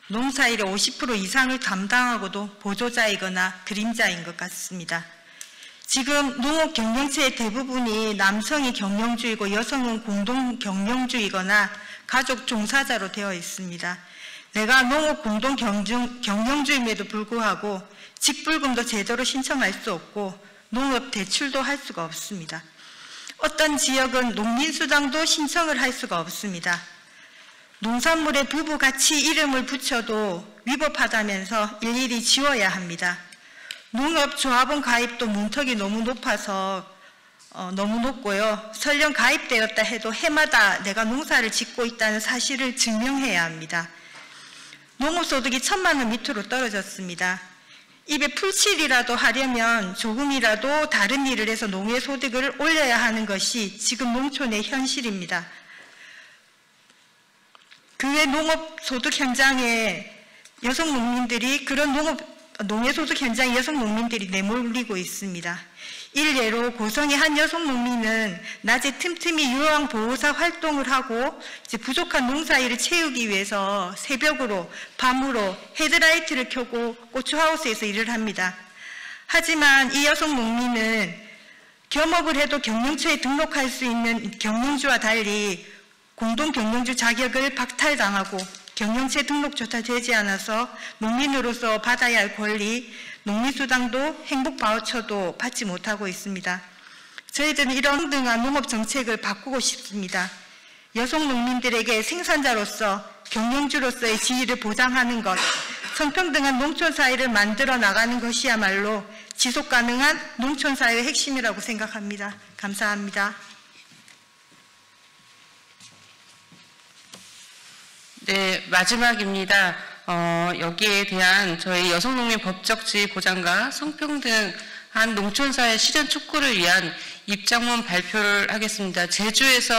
농사일의 50% 이상을 담당하고도 보조자이거나 그림자인 것 같습니다. 지금 농업 경영체의 대부분이 남성이 경영주이고 여성은 공동 경영주이거나 가족 종사자로 되어 있습니다. 내가 농업 공동 경영주임에도 불구하고 직불금도 제대로 신청할 수 없고 농업 대출도 할 수가 없습니다. 어떤 지역은 농민수당도 신청을 할 수가 없습니다. 농산물에 부부같이 이름을 붙여도 위법하다면서 일일이 지워야 합니다. 농업조합원 가입도 문턱이 너무 높아서 너무 높고요. 설령 가입되었다 해도 해마다 내가 농사를 짓고 있다는 사실을 증명해야 합니다. 농업소득이 1,000만 원 밑으로 떨어졌습니다. 입에 풀칠이라도 하려면 조금이라도 다른 일을 해서 농해소득을 올려야 하는 것이 지금 농촌의 현실입니다. 그 외 농업소득 현장에 여성 농민들이 농해소득 현장에 여성 농민들이 내몰리고 있습니다. 일례로 고성의 한 여성 농민은 낮에 틈틈이 요양보호사 활동을 하고 부족한 농사일을 채우기 위해서 새벽으로 밤으로 헤드라이트를 켜고 고추하우스에서 일을 합니다. 하지만 이 여성 농민은 겸업을 해도 경영처에 등록할 수 있는 경영주와 달리 공동경영주 자격을 박탈당하고 경영체 등록조차 되지 않아서 농민으로서 받아야 할 권리, 농민수당도 행복바우처도 받지 못하고 있습니다. 저희들은 이런 등한 농업정책을 바꾸고 싶습니다. 여성 농민들에게 생산자로서 경영주로서의 지위를 보장하는 것, 성평등한 농촌사회를 만들어 나가는 것이야말로 지속가능한 농촌사회의 핵심이라고 생각합니다. 감사합니다.
네, 마지막입니다. 여기에 대한 저희 여성농민 법적 지위 보장과 성평등한 농촌사회 실현 촉구를 위한 입장문 발표를 하겠습니다. 제주에서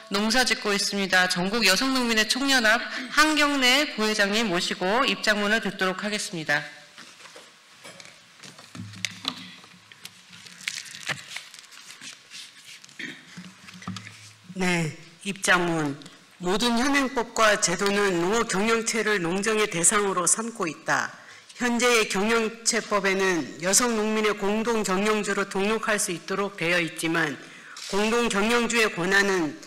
농사 짓고 있습니다. 전국 여성농민의 총연합 한경래 부회장님 모시고 입장문을 듣도록 하겠습니다.
네, 입장문. 모든 현행법과 제도는 농업 경영체를 농정의 대상으로 삼고 있다. 현재의 경영체법에는 여성 농민의 공동 경영주로 등록할 수 있도록 되어 있지만 공동 경영주의 권한은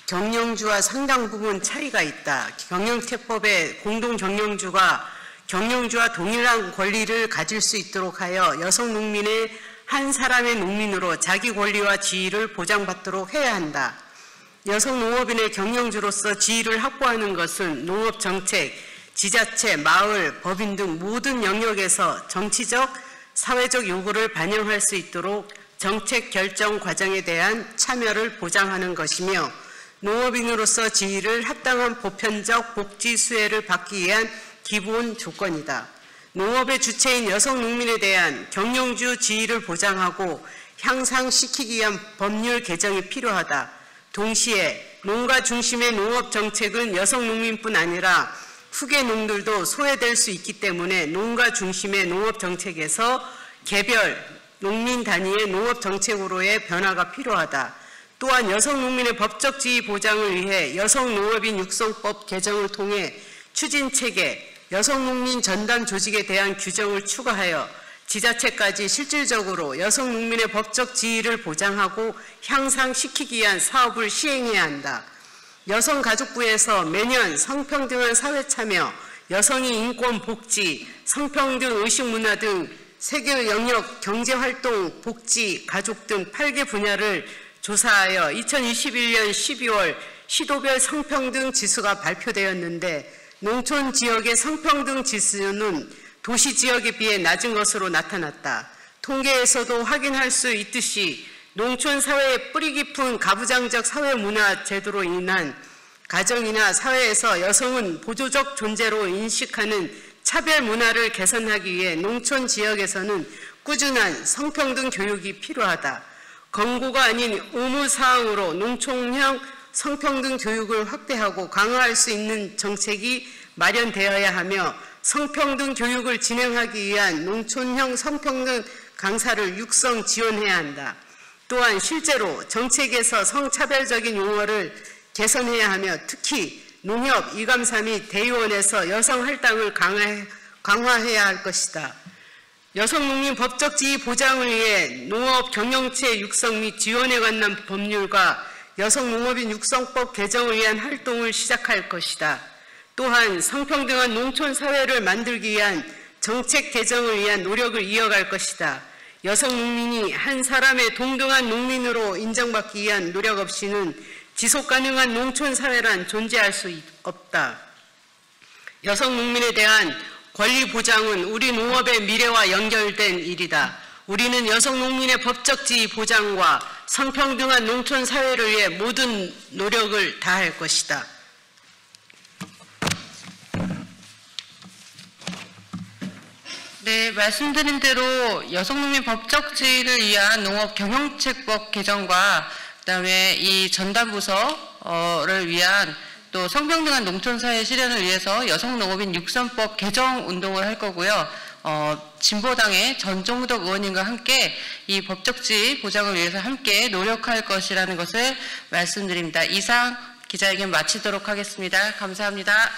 경영주와 상당 부분 차이가 있다. 경영체법의 공동 경영주가 경영주와 동일한 권리를 가질 수 있도록 하여 여성 농민의 한 사람의 농민으로 자기 권리와 지위를 보장받도록 해야 한다. 여성 농업인의 경영주로서 지위를 확보하는 것은 농업정책, 지자체, 마을, 법인 등 모든 영역에서 정치적, 사회적 요구를 반영할 수 있도록 정책 결정 과정에 대한 참여를 보장하는 것이며 농업인으로서 지위를 합당한 보편적 복지 수혜를 받기 위한 기본 조건이다. 농업의 주체인 여성 농민에 대한 경영주 지위를 보장하고 향상시키기 위한 법률 개정이 필요하다. 동시에 농가 중심의 농업 정책은 여성 농민뿐 아니라 후계 농들도 소외될 수 있기 때문에 농가 중심의 농업 정책에서 개별 농민 단위의 농업 정책으로의 변화가 필요하다. 또한 여성 농민의 법적 지위 보장을 위해 여성 농업인 육성법 개정을 통해 추진 체계, 여성 농민 전담 조직에 대한 규정을 추가하여 지자체까지 실질적으로 여성 농민의 법적 지위를 보장하고 향상시키기 위한 사업을 시행해야 한다. 여성가족부에서 매년 성평등한 사회참여, 여성의 인권 복지, 성평등 의식문화 등 세계 영역 경제활동, 복지, 가족 등 8개 분야를 조사하여 2021년 12월 시도별 성평등 지수가 발표되었는데 농촌 지역의 성평등 지수는 도시 지역에 비해 낮은 것으로 나타났다. 통계에서도 확인할 수 있듯이 농촌 사회의 뿌리 깊은 가부장적 사회 문화 제도로 인한 가정이나 사회에서 여성은 보조적 존재로 인식하는 차별 문화를 개선하기 위해 농촌 지역에서는 꾸준한 성평등 교육이 필요하다. 권고가 아닌 의무사항으로 농촌형 성평등 교육을 확대하고 강화할 수 있는 정책이 마련되어야 하며 성평등 교육을 진행하기 위한 농촌형 성평등 강사를 육성 지원해야 한다. 또한 실제로 정책에서 성차별적인 용어를 개선해야 하며 특히 농협, 이감사 및 대의원에서 여성 할당을 강화해야 할 것이다. 여성농민 법적 지위 보장을 위해 농업 경영체 육성 및 지원에 관한 법률과 여성농업인 육성법 개정을 위한 활동을 시작할 것이다. 또한 성평등한 농촌 사회를 만들기 위한 정책 개정을 위한 노력을 이어갈 것이다. 여성농민이 한 사람의 동등한 농민으로 인정받기 위한 노력 없이는 지속가능한 농촌 사회란 존재할 수 없다. 여성농민에 대한 권리 보장은 우리 농업의 미래와 연결된 일이다. 우리는 여성농민의 법적 지위 보장과 성평등한 농촌 사회를 위해 모든 노력을 다할 것이다.
네, 말씀드린 대로 여성농민 법적 지위를 위한 농업경영체법 개정과 그다음에 이 전담부서를 위한 또 성평등한 농촌사회 실현을 위해서 여성농업인 육성법 개정 운동을 할 거고요. 진보당의 전종덕 의원님과 함께 이 법적 지위 보장을 위해서 함께 노력할 것이라는 것을 말씀드립니다. 이상 기자회견 마치도록 하겠습니다. 감사합니다.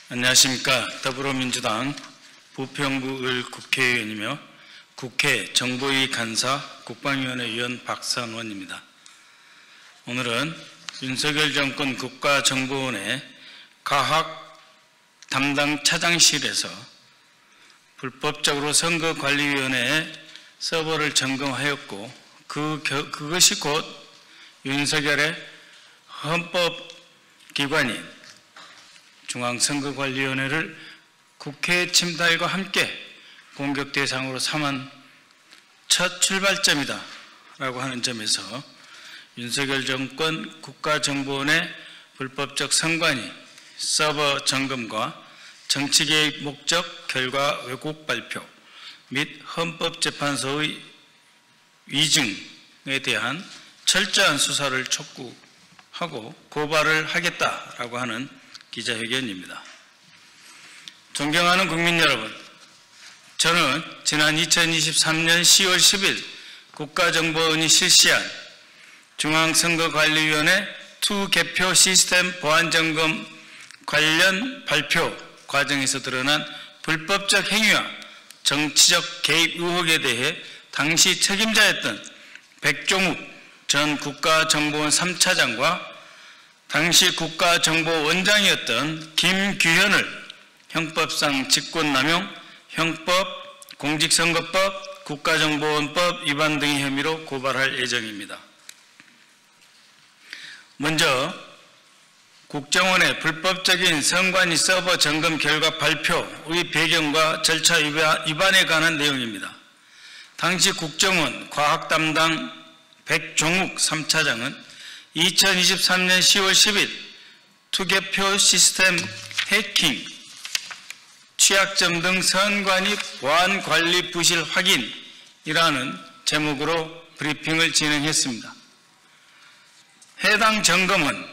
안녕하십니까. 더불어민주당 부평구을 국회의원이며 국회 정보위 간사 국방위원회 위원 박선원입니다. 오늘은 윤석열 정권 국가정보원의 과학 담당 차장실에서 불법적으로 선거관리위원회의 서버를 점검하였고 그것이 곧 윤석열의 헌법기관인 중앙선거관리위원회를 국회 침탈과 함께 공격 대상으로 삼은 첫 출발점이다 라고 하는 점에서 윤석열 정권 국가정보원의 불법적 선관위, 서버 점검과 정치개입 목적 결과 왜곡 발표 및 헌법재판소의 위증에 대한 철저한 수사를 촉구하고 고발을 하겠다라고 하는 기자회견입니다. 존경하는 국민 여러분, 저는 지난 2023년 10월 10일 국가정보원이 실시한 중앙선거관리위원회 투개표 시스템 보안점검 관련 발표 과정에서 드러난 불법적 행위와 정치적 개입 의혹에 대해 당시 책임자였던 백종욱 전 국가정보원 3차장과 당시 국가정보원장이었던 김규현을 형법상 직권남용, 형법, 공직선거법, 국가정보원법 위반 등의 혐의로 고발할 예정입니다. 먼저 국정원의 불법적인 선관위 서버 점검 결과 발표의 배경과 절차 위반에 관한 내용입니다. 당시 국정원 과학담당 백종욱 3차장은 2023년 10월 10일 투개표 시스템 해킹, 취약점 등 선관위 보안 관리 부실 확인이라는 제목으로 브리핑을 진행했습니다. 해당 점검은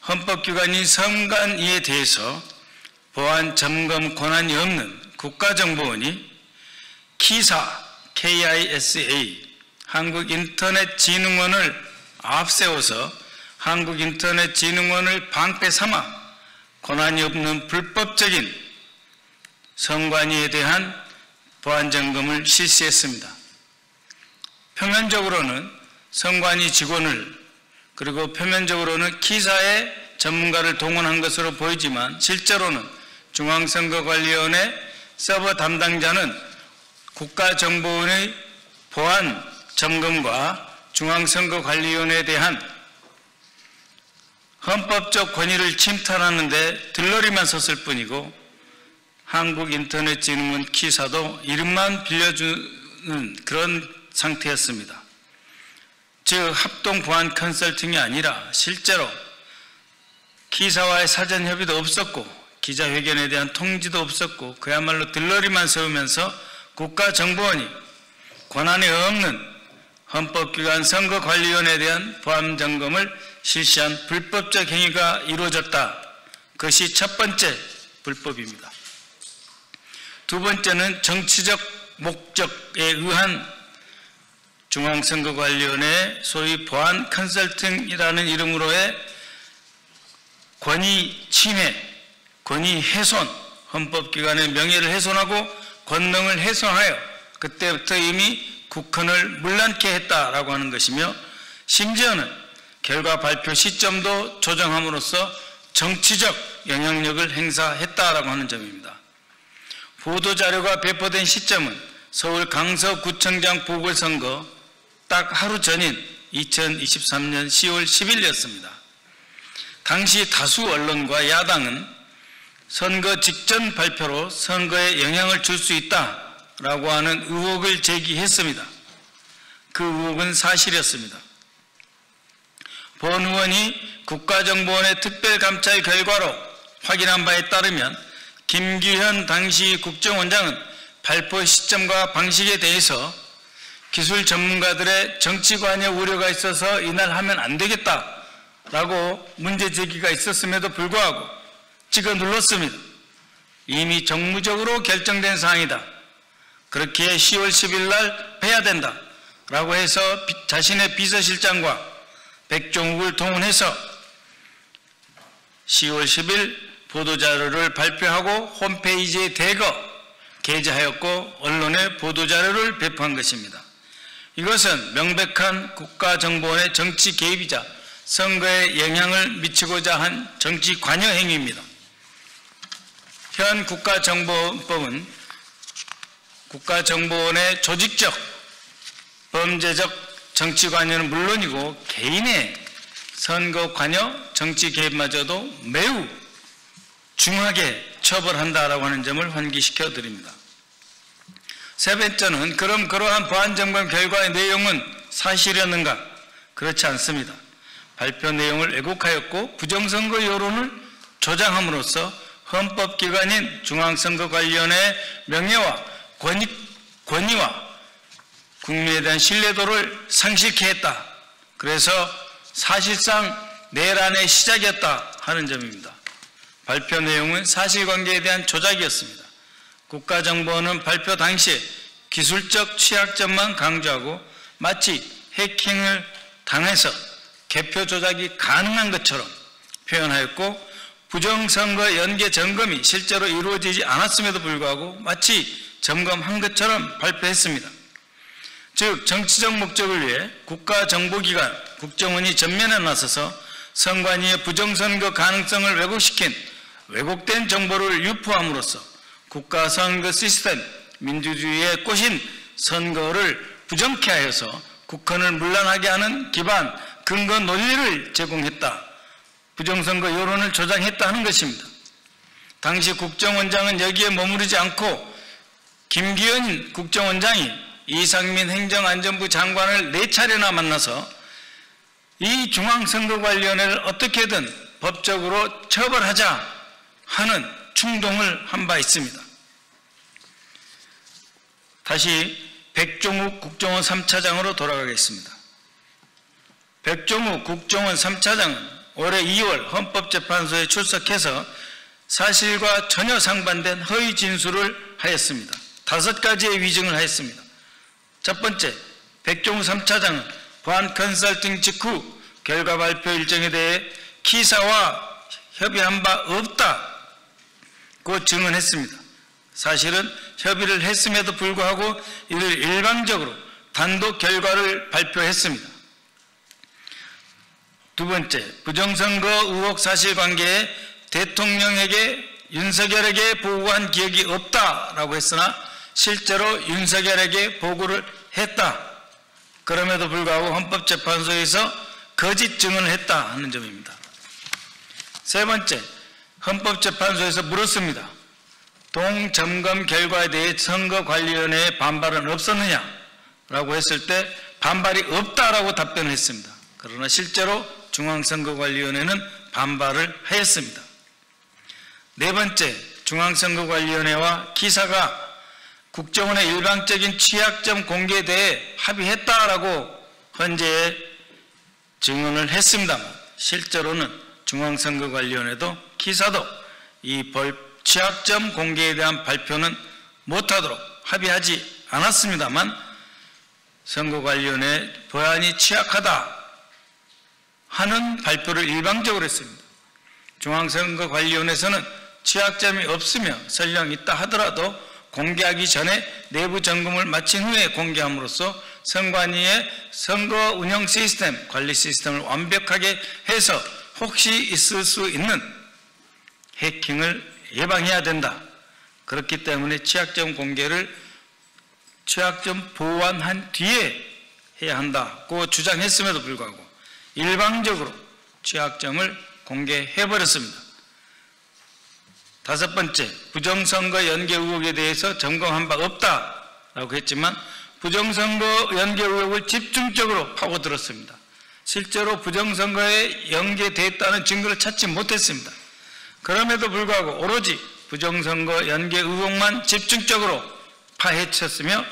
헌법기관인 선관위에 대해서 보안 점검 권한이 없는 국가정보원이 KISA, KISA, 한국인터넷진흥원을 앞세워서 한국인터넷진흥원을 방패 삼아 권한이 없는 불법적인 선관위에 대한 보안점검을 실시했습니다. 표면적으로는 선관위 직원을 그리고 표면적으로는 기사의 전문가를 동원한 것으로 보이지만 실제로는 중앙선거관리위원회 서버 담당자는 국가정보원의 보안 점검과 중앙선거관리위원회에 대한 헌법적 권위를 침탈하는데 들러리만 섰을 뿐이고 한국인터넷진흥원 키사도 이름만 빌려주는 그런 상태였습니다. 즉 합동 보안 컨설팅이 아니라 실제로 키사와의 사전 협의도 없었고 기자회견에 대한 통지도 없었고 그야말로 들러리만 세우면서 국가정보원이 권한이 없는 헌법기관 선거관리위원회에 대한 보안 점검을 실시한 불법적 행위가 이루어졌다. 그것이 첫 번째 불법입니다. 두 번째는 정치적 목적에 의한 중앙선거관리위원회 소위 보안 컨설팅이라는 이름으로의 권위 침해, 권위 훼손, 헌법기관의 명예를 훼손하고 권능을 훼손하여 그때부터 이미 국헌을 문란케 했다라고 하는 것이며 심지어는 결과 발표 시점도 조정함으로써 정치적 영향력을 행사했다라고 하는 점입니다. 보도자료가 배포된 시점은 서울 강서구청장 보궐선거 딱 하루 전인 2023년 10월 10일이었습니다. 당시 다수 언론과 야당은 선거 직전 발표로 선거에 영향을 줄 수 있다라고 하는 의혹을 제기했습니다. 그 의혹은 사실이었습니다. 본 의원이 국가정보원의 특별감찰 결과로 확인한 바에 따르면 김규현 당시 국정원장은 발표 시점과 방식에 대해서 기술 전문가들의 정치 관여 우려가 있어서 이날 하면 안 되겠다라고 문제 제기가 있었음에도 불구하고 찍어 눌렀습니다. 이미 정무적으로 결정된 사항이다. 그렇기에 10월 10일 날 해야 된다라고 해서 자신의 비서실장과 백종욱을 동원해서 10월 10일 보도자료를 발표하고 홈페이지에 대거 게재하였고 언론에 보도자료를 배포한 것입니다. 이것은 명백한 국가정보원의 정치 개입이자 선거에 영향을 미치고자 한 정치 관여 행위입니다. 현 국가정보원법은 국가정보원의 조직적, 범죄적 정치 관여는 물론이고 개인의 선거 관여, 정치 개입마저도 매우 중하게 처벌한다라고 하는 점을 환기시켜 드립니다. 세 번째는 그럼 그러한 보안점검 결과의 내용은 사실이었는가? 그렇지 않습니다. 발표 내용을 왜곡하였고 부정선거 여론을 조장함으로써 헌법기관인 중앙선거관리위원회의 명예와 권위와 국민에 대한 신뢰도를 상실케 했다. 그래서 사실상 내란의 시작이었다 하는 점입니다. 발표 내용은 사실관계에 대한 조작이었습니다. 국가정보원은 발표 당시에 기술적 취약점만 강조하고 마치 해킹을 당해서 개표 조작이 가능한 것처럼 표현하였고 부정선거 연계 점검이 실제로 이루어지지 않았음에도 불구하고 마치 점검한 것처럼 발표했습니다. 즉 정치적 목적을 위해 국가정보기관 국정원이 전면에 나서서 선관위의 부정선거 가능성을 왜곡시킨 왜곡된 정보를 유포함으로써 국가선거 시스템 민주주의에 꼬신 선거를 부정케 하여서 국헌을 문란하게 하는 기반 근거 논리를 제공했다. 부정선거 여론을 조장했다 하는 것입니다. 당시 국정원장은 여기에 머무르지 않고 김기현 국정원장이 이상민 행정안전부 장관을 4차례나 만나서 이 중앙선거관리위원회를 어떻게든 법적으로 처벌하자 하는 충동을 한 바 있습니다. 다시 백종욱 국정원 3차장으로 돌아가겠습니다. 백종욱 국정원 3차장은 올해 2월 헌법재판소에 출석해서 사실과 전혀 상반된 허위 진술을 하였습니다. 5가지의 위증을 하였습니다. 첫 번째, 백종욱 3차장은 보안 컨설팅 직후 결과 발표 일정에 대해 키사와 협의한 바 없다고 증언했습니다. 사실은 협의를 했음에도 불구하고 이를 일방적으로 단독 결과를 발표했습니다. 두 번째, 부정선거 의혹 사실관계에 대통령에게 윤석열에게 보고한 기억이 없다라고 했으나 실제로 윤석열에게 보고를 했다. 그럼에도 불구하고 헌법재판소에서 거짓 증언을 했다 하는 점입니다. 세 번째, 헌법재판소에서 물었습니다. 동점검 결과에 대해 선거관리위원회의 반발은 없었느냐라고 했을 때 반발이 없다라고 답변을 했습니다. 그러나 실제로 중앙선거관리위원회는 반발을 하였습니다. 네 번째, 중앙선거관리위원회와 기사가 국정원의 일방적인 취약점 공개에 대해 합의했다라고 헌재에 증언을 했습니다만 실제로는 중앙선거관리위원회도 기사도 이 취약점 공개에 대한 발표는 못하도록 합의하지 않았습니다만 선거관리위원회 법안이 취약하다 하는 발표를 일방적으로 했습니다. 중앙선거관리위원회에서는 취약점이 없으며 설령 있다 하더라도 공개하기 전에 내부 점검을 마친 후에 공개함으로써 선관위의 선거 운영 시스템, 관리 시스템을 완벽하게 해서 혹시 있을 수 있는 해킹을 예방해야 된다. 그렇기 때문에 취약점 공개를 취약점 보완한 뒤에 해야 한다고 주장했음에도 불구하고 일방적으로 취약점을 공개해버렸습니다. 다섯 번째, 부정선거 연계 의혹에 대해서 점검한 바 없다라고 했지만 부정선거 연계 의혹을 집중적으로 파고들었습니다. 실제로 부정선거에 연계됐다는 증거를 찾지 못했습니다. 그럼에도 불구하고 오로지 부정선거 연계 의혹만 집중적으로 파헤쳤으며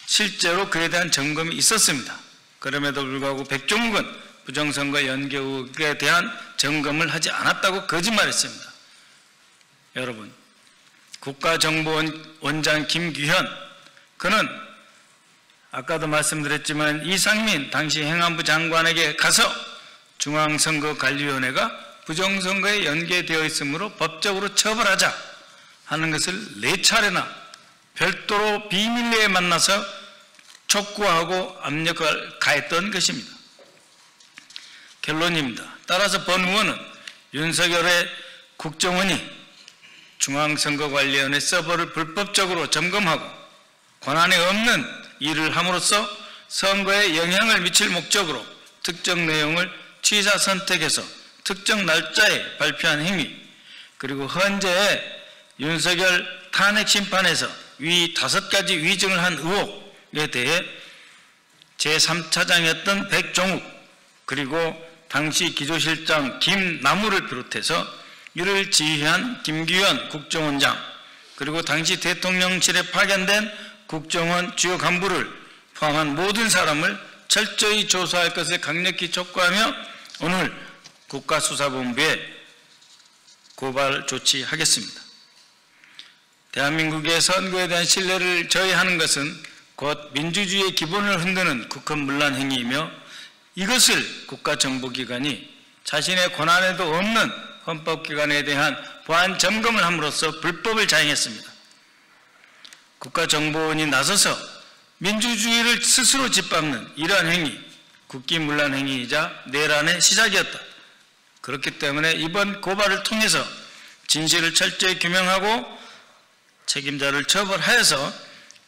실제로 그에 대한 점검이 있었습니다. 그럼에도 불구하고 백종욱은 부정선거 연계 의혹에 대한 점검을 하지 않았다고 거짓말했습니다. 여러분, 국가정보원 원장 김규현, 그는 아까도 말씀드렸지만 이상민 당시 행안부 장관에게 가서 중앙선거관리위원회가 부정선거에 연계되어 있으므로 법적으로 처벌하자 하는 것을 4차례나 별도로 비밀리에 만나서 촉구하고 압력을 가했던 것입니다. 결론입니다. 따라서 본 의원은 윤석열의 국정원이 중앙선거관리위원회 서버를 불법적으로 점검하고 권한이 없는 일을 함으로써 선거에 영향을 미칠 목적으로 특정 내용을 취사 선택해서 특정 날짜에 발표한 행위, 그리고 현재 윤석열 탄핵 심판에서 위 5가지 위증을 한 의혹에 대해 제3차장이었던 백종욱, 그리고 당시 기조실장 김남우를 비롯해서 이를 지휘한 김규현 국정원장, 그리고 당시 대통령실에 파견된 국정원 주요 간부를 포함한 모든 사람을 철저히 조사할 것을 강력히 촉구하며 오늘 국가수사본부에 고발 조치하겠습니다. 대한민국의 선거에 대한 신뢰를 저해하는 것은 곧 민주주의의 기본을 흔드는 국헌문란 행위이며 이것을 국가정보기관이 자신의 권한에도 없는 헌법기관에 대한 보안 점검을 함으로써 불법을 자행했습니다. 국가정보원이 나서서 민주주의를 스스로 짓밟는 이러한 행위, 국기문란 행위이자 내란의 시작이었다. 그렇기 때문에 이번 고발을 통해서 진실을 철저히 규명하고 책임자를 처벌하여서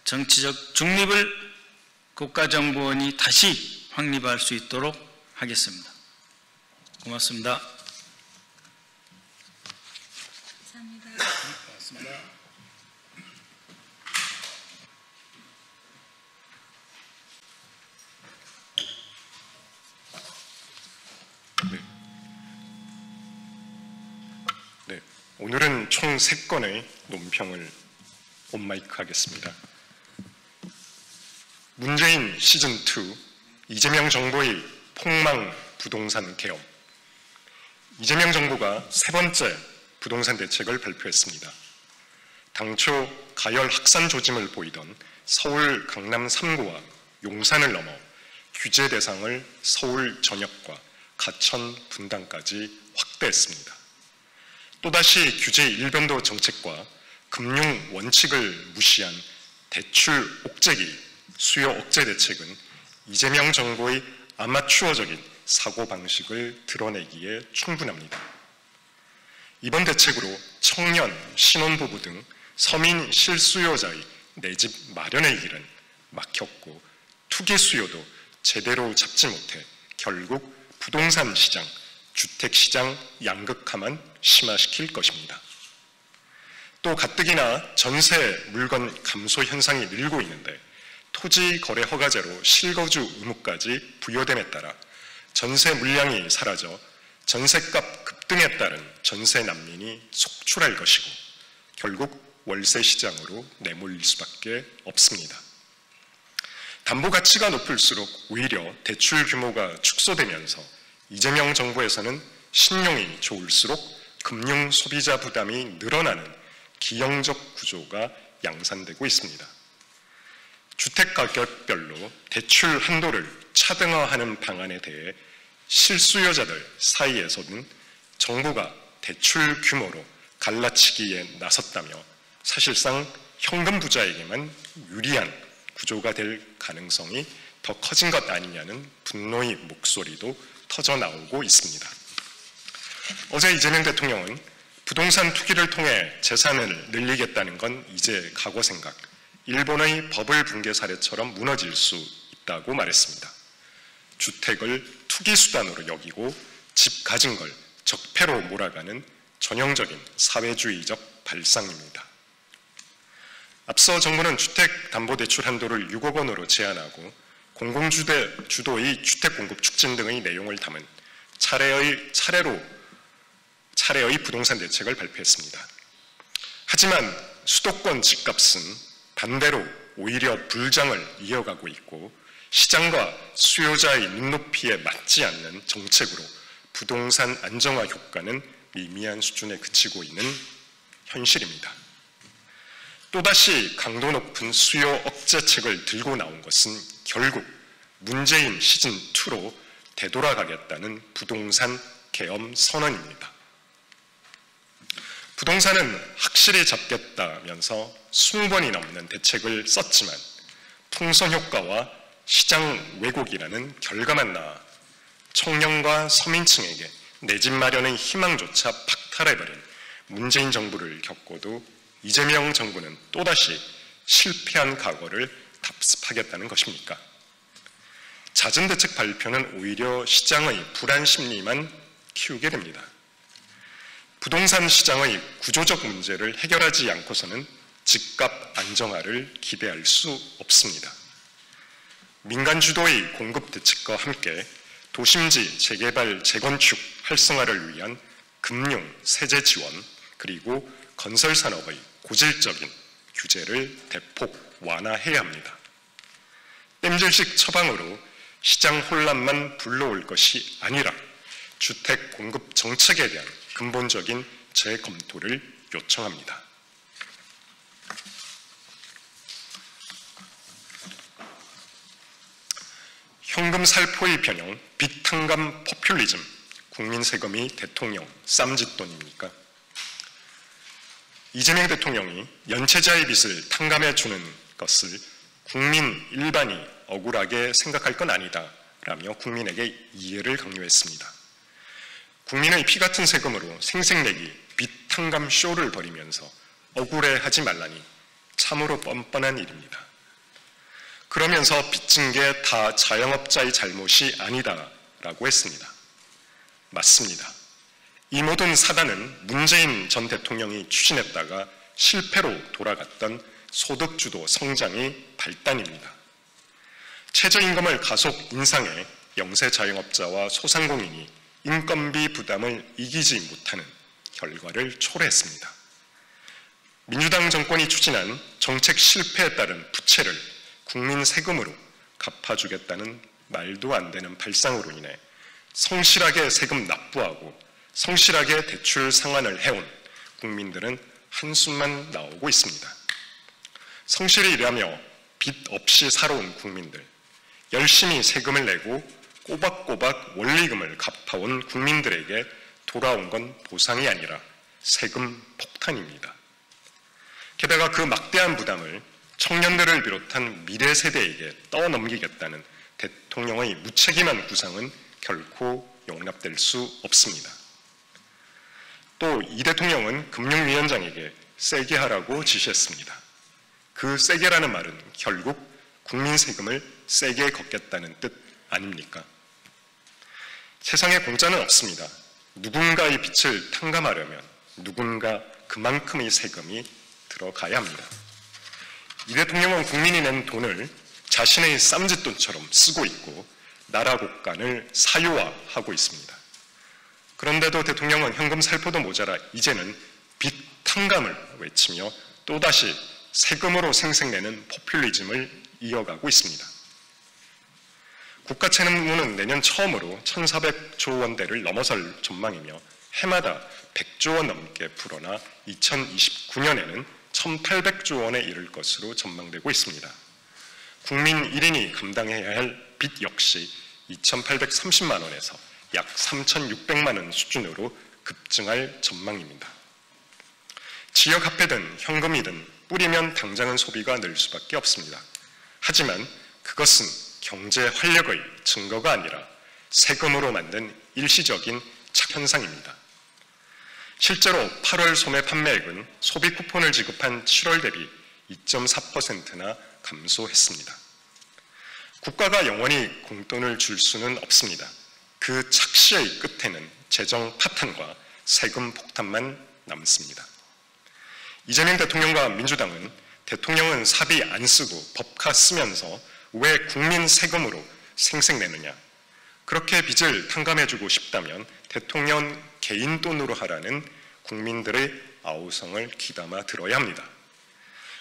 정치적 중립을 국가정보원이 다시 확립할 수 있도록 하겠습니다. 고맙습니다.
네, 오늘은 총 3건의 논평을 온마이크 하겠습니다. 문재인 시즌2 이재명 정부의 폭망 부동산 계엄. 이재명 정부가 3번째 부동산 대책을 발표했습니다. 당초 가열 확산 조짐을 보이던 서울 강남 3구와 용산을 넘어 규제 대상을 서울 전역과 가천 분당까지 확대했습니다. 또다시 규제 일변도 정책과 금융 원칙을 무시한 대출 옥죄기, 수요 억제 대책은 이재명 정부의 아마추어적인 사고방식을 드러내기에 충분합니다. 이번 대책으로 청년, 신혼부부 등 서민 실수요자의 내 집 마련의 길은 막혔고 투기 수요도 제대로 잡지 못해 결국 부동산 시장, 주택 시장 양극화만 심화시킬 것입니다. 또 가뜩이나 전세 물건 감소 현상이 늘고 있는데 토지 거래 허가제로 실거주 의무까지 부여됨에 따라 전세 물량이 사라져 전세값 급등에 따른 전세 난민이 속출할 것이고 결국 월세 시장으로 내몰릴 수밖에 없습니다. 담보 가치가 높을수록 오히려 대출 규모가 축소되면서 이재명 정부에서는 신용이 좋을수록 금융 소비자 부담이 늘어나는 기형적 구조가 양산되고 있습니다. 주택 가격별로 대출 한도를 차등화하는 방안에 대해 실수요자들 사이에서는 정부가 대출 규모로 갈라치기에 나섰다며 사실상 현금 부자에게만 유리한 구조가 될 가능성이 더 커진 것 아니냐는 분노의 목소리도 터져 나오고 있습니다. 어제 이재명 대통령은 부동산 투기를 통해 재산을 늘리겠다는 건 이제 과거 생각, 일본의 버블 붕괴 사례처럼 무너질 수 있다고 말했습니다. 주택을 투기 수단으로 여기고 집 가진 걸 적폐로 몰아가는 전형적인 사회주의적 발상입니다. 앞서 정부는 주택담보대출 한도를 6억 원으로 제한하고 공공주도의 주택공급 촉진 등의 내용을 담은 차례의 부동산 대책을 발표했습니다. 하지만 수도권 집값은 반대로 오히려 불장을 이어가고 있고 시장과 수요자의 눈높이에 맞지 않는 정책으로 부동산 안정화 효과는 미미한 수준에 그치고 있는 현실입니다. 또다시 강도 높은 수요 억제책을 들고 나온 것은 결국 문재인 시즌2로 되돌아가겠다는 부동산 계엄 선언입니다. 부동산은 확실히 잡겠다면서 20번이 넘는 대책을 썼지만 풍선 효과와 시장 왜곡이라는 결과만 나와 청년과 서민층에게 내 집 마련의 희망조차 박탈해버린 문재인 정부를 겪고도 이재명 정부는 또다시 실패한 과거를 답습하겠다는 것입니까? 잦은 대책 발표는 오히려 시장의 불안 심리만 키우게 됩니다. 부동산 시장의 구조적 문제를 해결하지 않고서는 집값 안정화를 기대할 수 없습니다. 민간 주도의 공급 대책과 함께 도심지 재개발, 재건축 활성화를 위한 금융, 세제 지원, 그리고 건설 산업의 고질적인 규제를 대폭 완화해야 합니다. 땜질식 처방으로 시장 혼란만 불러올 것이 아니라 주택 공급 정책에 대한 근본적인 재검토를 요청합니다. 현금 살포의 변형, 빚 탕감 포퓰리즘, 국민 세금이 대통령 쌈짓돈입니까? 이재명 대통령이 연체자의 빚을 탕감해 주는 것을 국민 일반이 억울하게 생각할 건 아니다 라며 국민에게 이해를 강요했습니다. 국민의 피 같은 세금으로 생색내기 빚 탕감 쇼를 벌이면서 억울해하지 말라니 참으로 뻔뻔한 일입니다. 그러면서 빚진 게 다 자영업자의 잘못이 아니다라고 했습니다. 맞습니다. 이 모든 사단은 문재인 전 대통령이 추진했다가 실패로 돌아갔던 소득주도 성장의 발단입니다. 최저임금을 가속 인상해 영세 자영업자와 소상공인이 인건비 부담을 이기지 못하는 결과를 초래했습니다. 민주당 정권이 추진한 정책 실패에 따른 부채를 국민 세금으로 갚아주겠다는 말도 안 되는 발상으로 인해 성실하게 세금 납부하고 성실하게 대출 상환을 해온 국민들은 한숨만 나오고 있습니다. 성실히 일하며 빚 없이 살아온 국민들, 열심히 세금을 내고 꼬박꼬박 원리금을 갚아온 국민들에게 돌아온 건 보상이 아니라 세금 폭탄입니다. 게다가 그 막대한 부담을 청년들을 비롯한 미래 세대에게 떠넘기겠다는 대통령의 무책임한 구상은 결코 용납될 수 없습니다. 또 이 대통령은 금융위원장에게 세게 하라고 지시했습니다. 그 세게라는 말은 결국 국민 세금을 세게 걷겠다는 뜻 아닙니까? 세상에 공짜는 없습니다. 누군가의 빚을 탕감하려면 누군가 그만큼의 세금이 들어가야 합니다. 이 대통령은 국민이 낸 돈을 자신의 쌈짓돈처럼 쓰고 있고 나라 곳간을 사유화하고 있습니다. 그런데도 대통령은 현금 살포도 모자라 이제는 빚 탕감을 외치며 또다시 세금으로 생색내는 포퓰리즘을 이어가고 있습니다. 국가 채무는 내년 처음으로 1,400조 원대를 넘어설 전망이며 해마다 100조 원 넘게 불어나 2029년에는 1,800조 원에 이를 것으로 전망되고 있습니다. 국민 1인이 감당해야 할 빚 역시 2,830만 원에서 약 3,600만 원 수준으로 급증할 전망입니다. 지역 화폐든 현금이든 뿌리면 당장은 소비가 늘 수밖에 없습니다. 하지만 그것은 경제 활력의 증거가 아니라 세금으로 만든 일시적인 착현상입니다. 실제로 8월 소매 판매액은 소비 쿠폰을 지급한 7월 대비 2.4%나 감소했습니다. 국가가 영원히 공돈을 줄 수는 없습니다. 그 착시의 끝에는 재정 파탄과 세금 폭탄만 남습니다. 이재명 대통령과 민주당은 대통령은 사비 안 쓰고 법카 쓰면서 왜 국민 세금으로 생색내느냐, 그렇게 빚을 탕감해주고 싶다면 대통령 개인 돈으로 하라는 국민들의 아우성을 귀담아 들어야 합니다.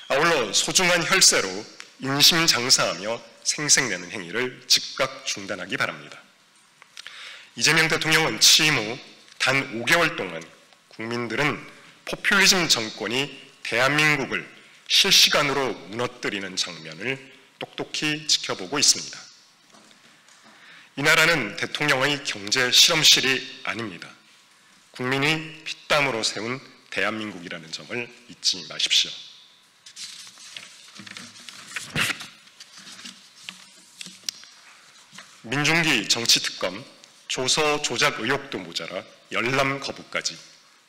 아울러 소중한 혈세로 인심장사하며 생색내는 행위를 즉각 중단하기 바랍니다. 이재명 대통령은 취임 후 단 5개월 동안 국민들은 포퓰리즘 정권이 대한민국을 실시간으로 무너뜨리는 장면을 똑똑히 지켜보고 있습니다. 이 나라는 대통령의 경제 실험실이 아닙니다. 국민이 피땀으로 세운 대한민국이라는 점을 잊지 마십시오. 민중기 정치특검, 조서 조작 의혹도 모자라 열람 거부까지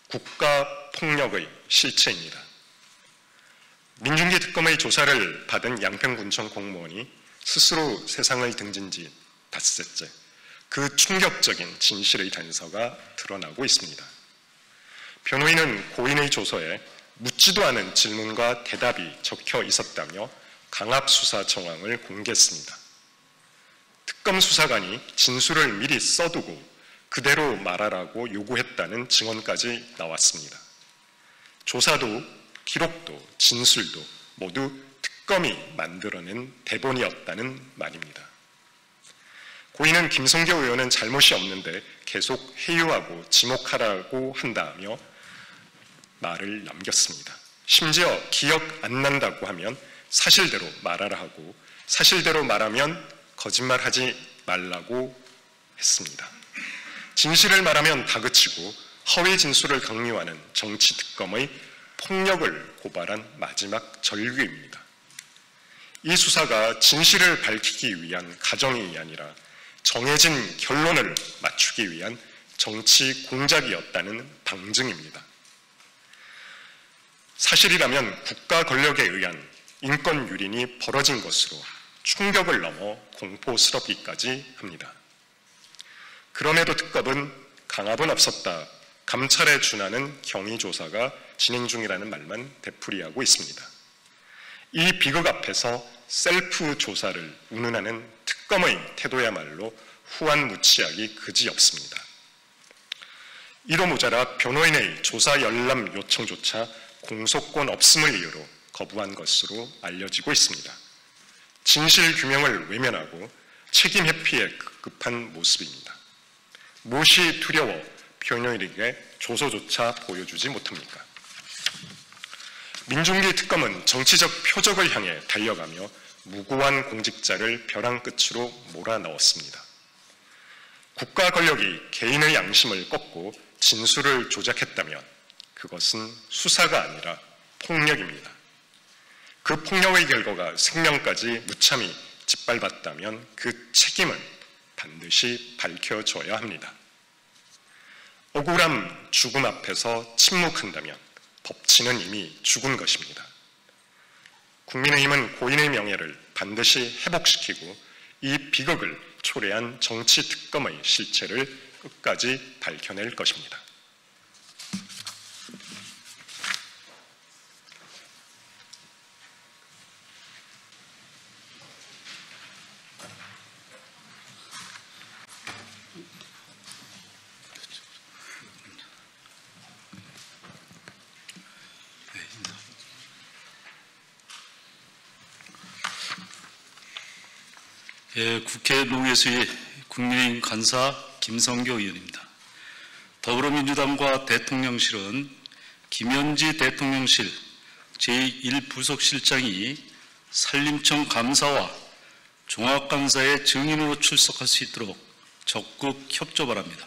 국가폭력의 실체입니다. 민중기 특검의 조사를 받은 양평군청 공무원이 스스로 세상을 등진 지 닷새째, 그 충격적인 진실의 단서가 드러나고 있습니다. 변호인은 고인의 조서에 묻지도 않은 질문과 대답이 적혀 있었다며 강압수사 정황을 공개했습니다. 특검 수사관이 진술을 미리 써두고 그대로 말하라고 요구했다는 증언까지 나왔습니다. 조사도 기록도 진술도 모두 특검이 만들어낸 대본이었다는 말입니다. 고인은 김성교 의원은 잘못이 없는데 계속 회유하고 지목하라고 한다며 말을 남겼습니다. 심지어 기억 안 난다고 하면 사실대로 말하라 하고 사실대로 말하면 거짓말하지 말라고 했습니다. 진실을 말하면 다그치고 허위 진술을 강요하는 정치특검의 폭력을 고발한 마지막 절규입니다. 이 수사가 진실을 밝히기 위한 가정이 아니라 정해진 결론을 맞추기 위한 정치 공작이었다는 방증입니다. 사실이라면 국가 권력에 의한 인권 유린이 벌어진 것으로 충격을 넘어 공포스럽기까지 합니다. 그럼에도 특검은 강압은 없었다, 감찰에 준하는 경위조사가 진행 중이라는 말만 되풀이하고 있습니다. 이 비극 앞에서 셀프 조사를 운운하는 특검의 태도야말로 후안무치하기 그지없습니다. 이로 모자라 변호인의 조사 열람 요청조차 공소권 없음을 이유로 거부한 것으로 알려지고 있습니다. 진실 규명을 외면하고 책임 회피에 급급한 모습입니다. 무엇이 두려워 변호인에게 조서조차 보여주지 못합니까? 민중기 특검은 정치적 표적을 향해 달려가며 무고한 공직자를 벼랑 끝으로 몰아넣었습니다. 국가 권력이 개인의 양심을 꺾고 진술을 조작했다면 그것은 수사가 아니라 폭력입니다. 그 폭력의 결과가 생명까지 무참히 짓밟았다면 그 책임은 반드시 밝혀져야 합니다. 억울함, 죽음 앞에서 침묵한다면 법치는 이미 죽은 것입니다. 국민의힘은 고인의 명예를 반드시 회복시키고 이 비극을 초래한 정치 특검의 실체를 끝까지 밝혀낼 것입니다.
예, 국회 농해수위 국민의힘 간사 김성교 의원입니다. 더불어민주당과 대통령실은 김현지 대통령실 제1부속실장이 산림청 감사와 종합감사의 증인으로 출석할 수 있도록 적극 협조 바랍니다.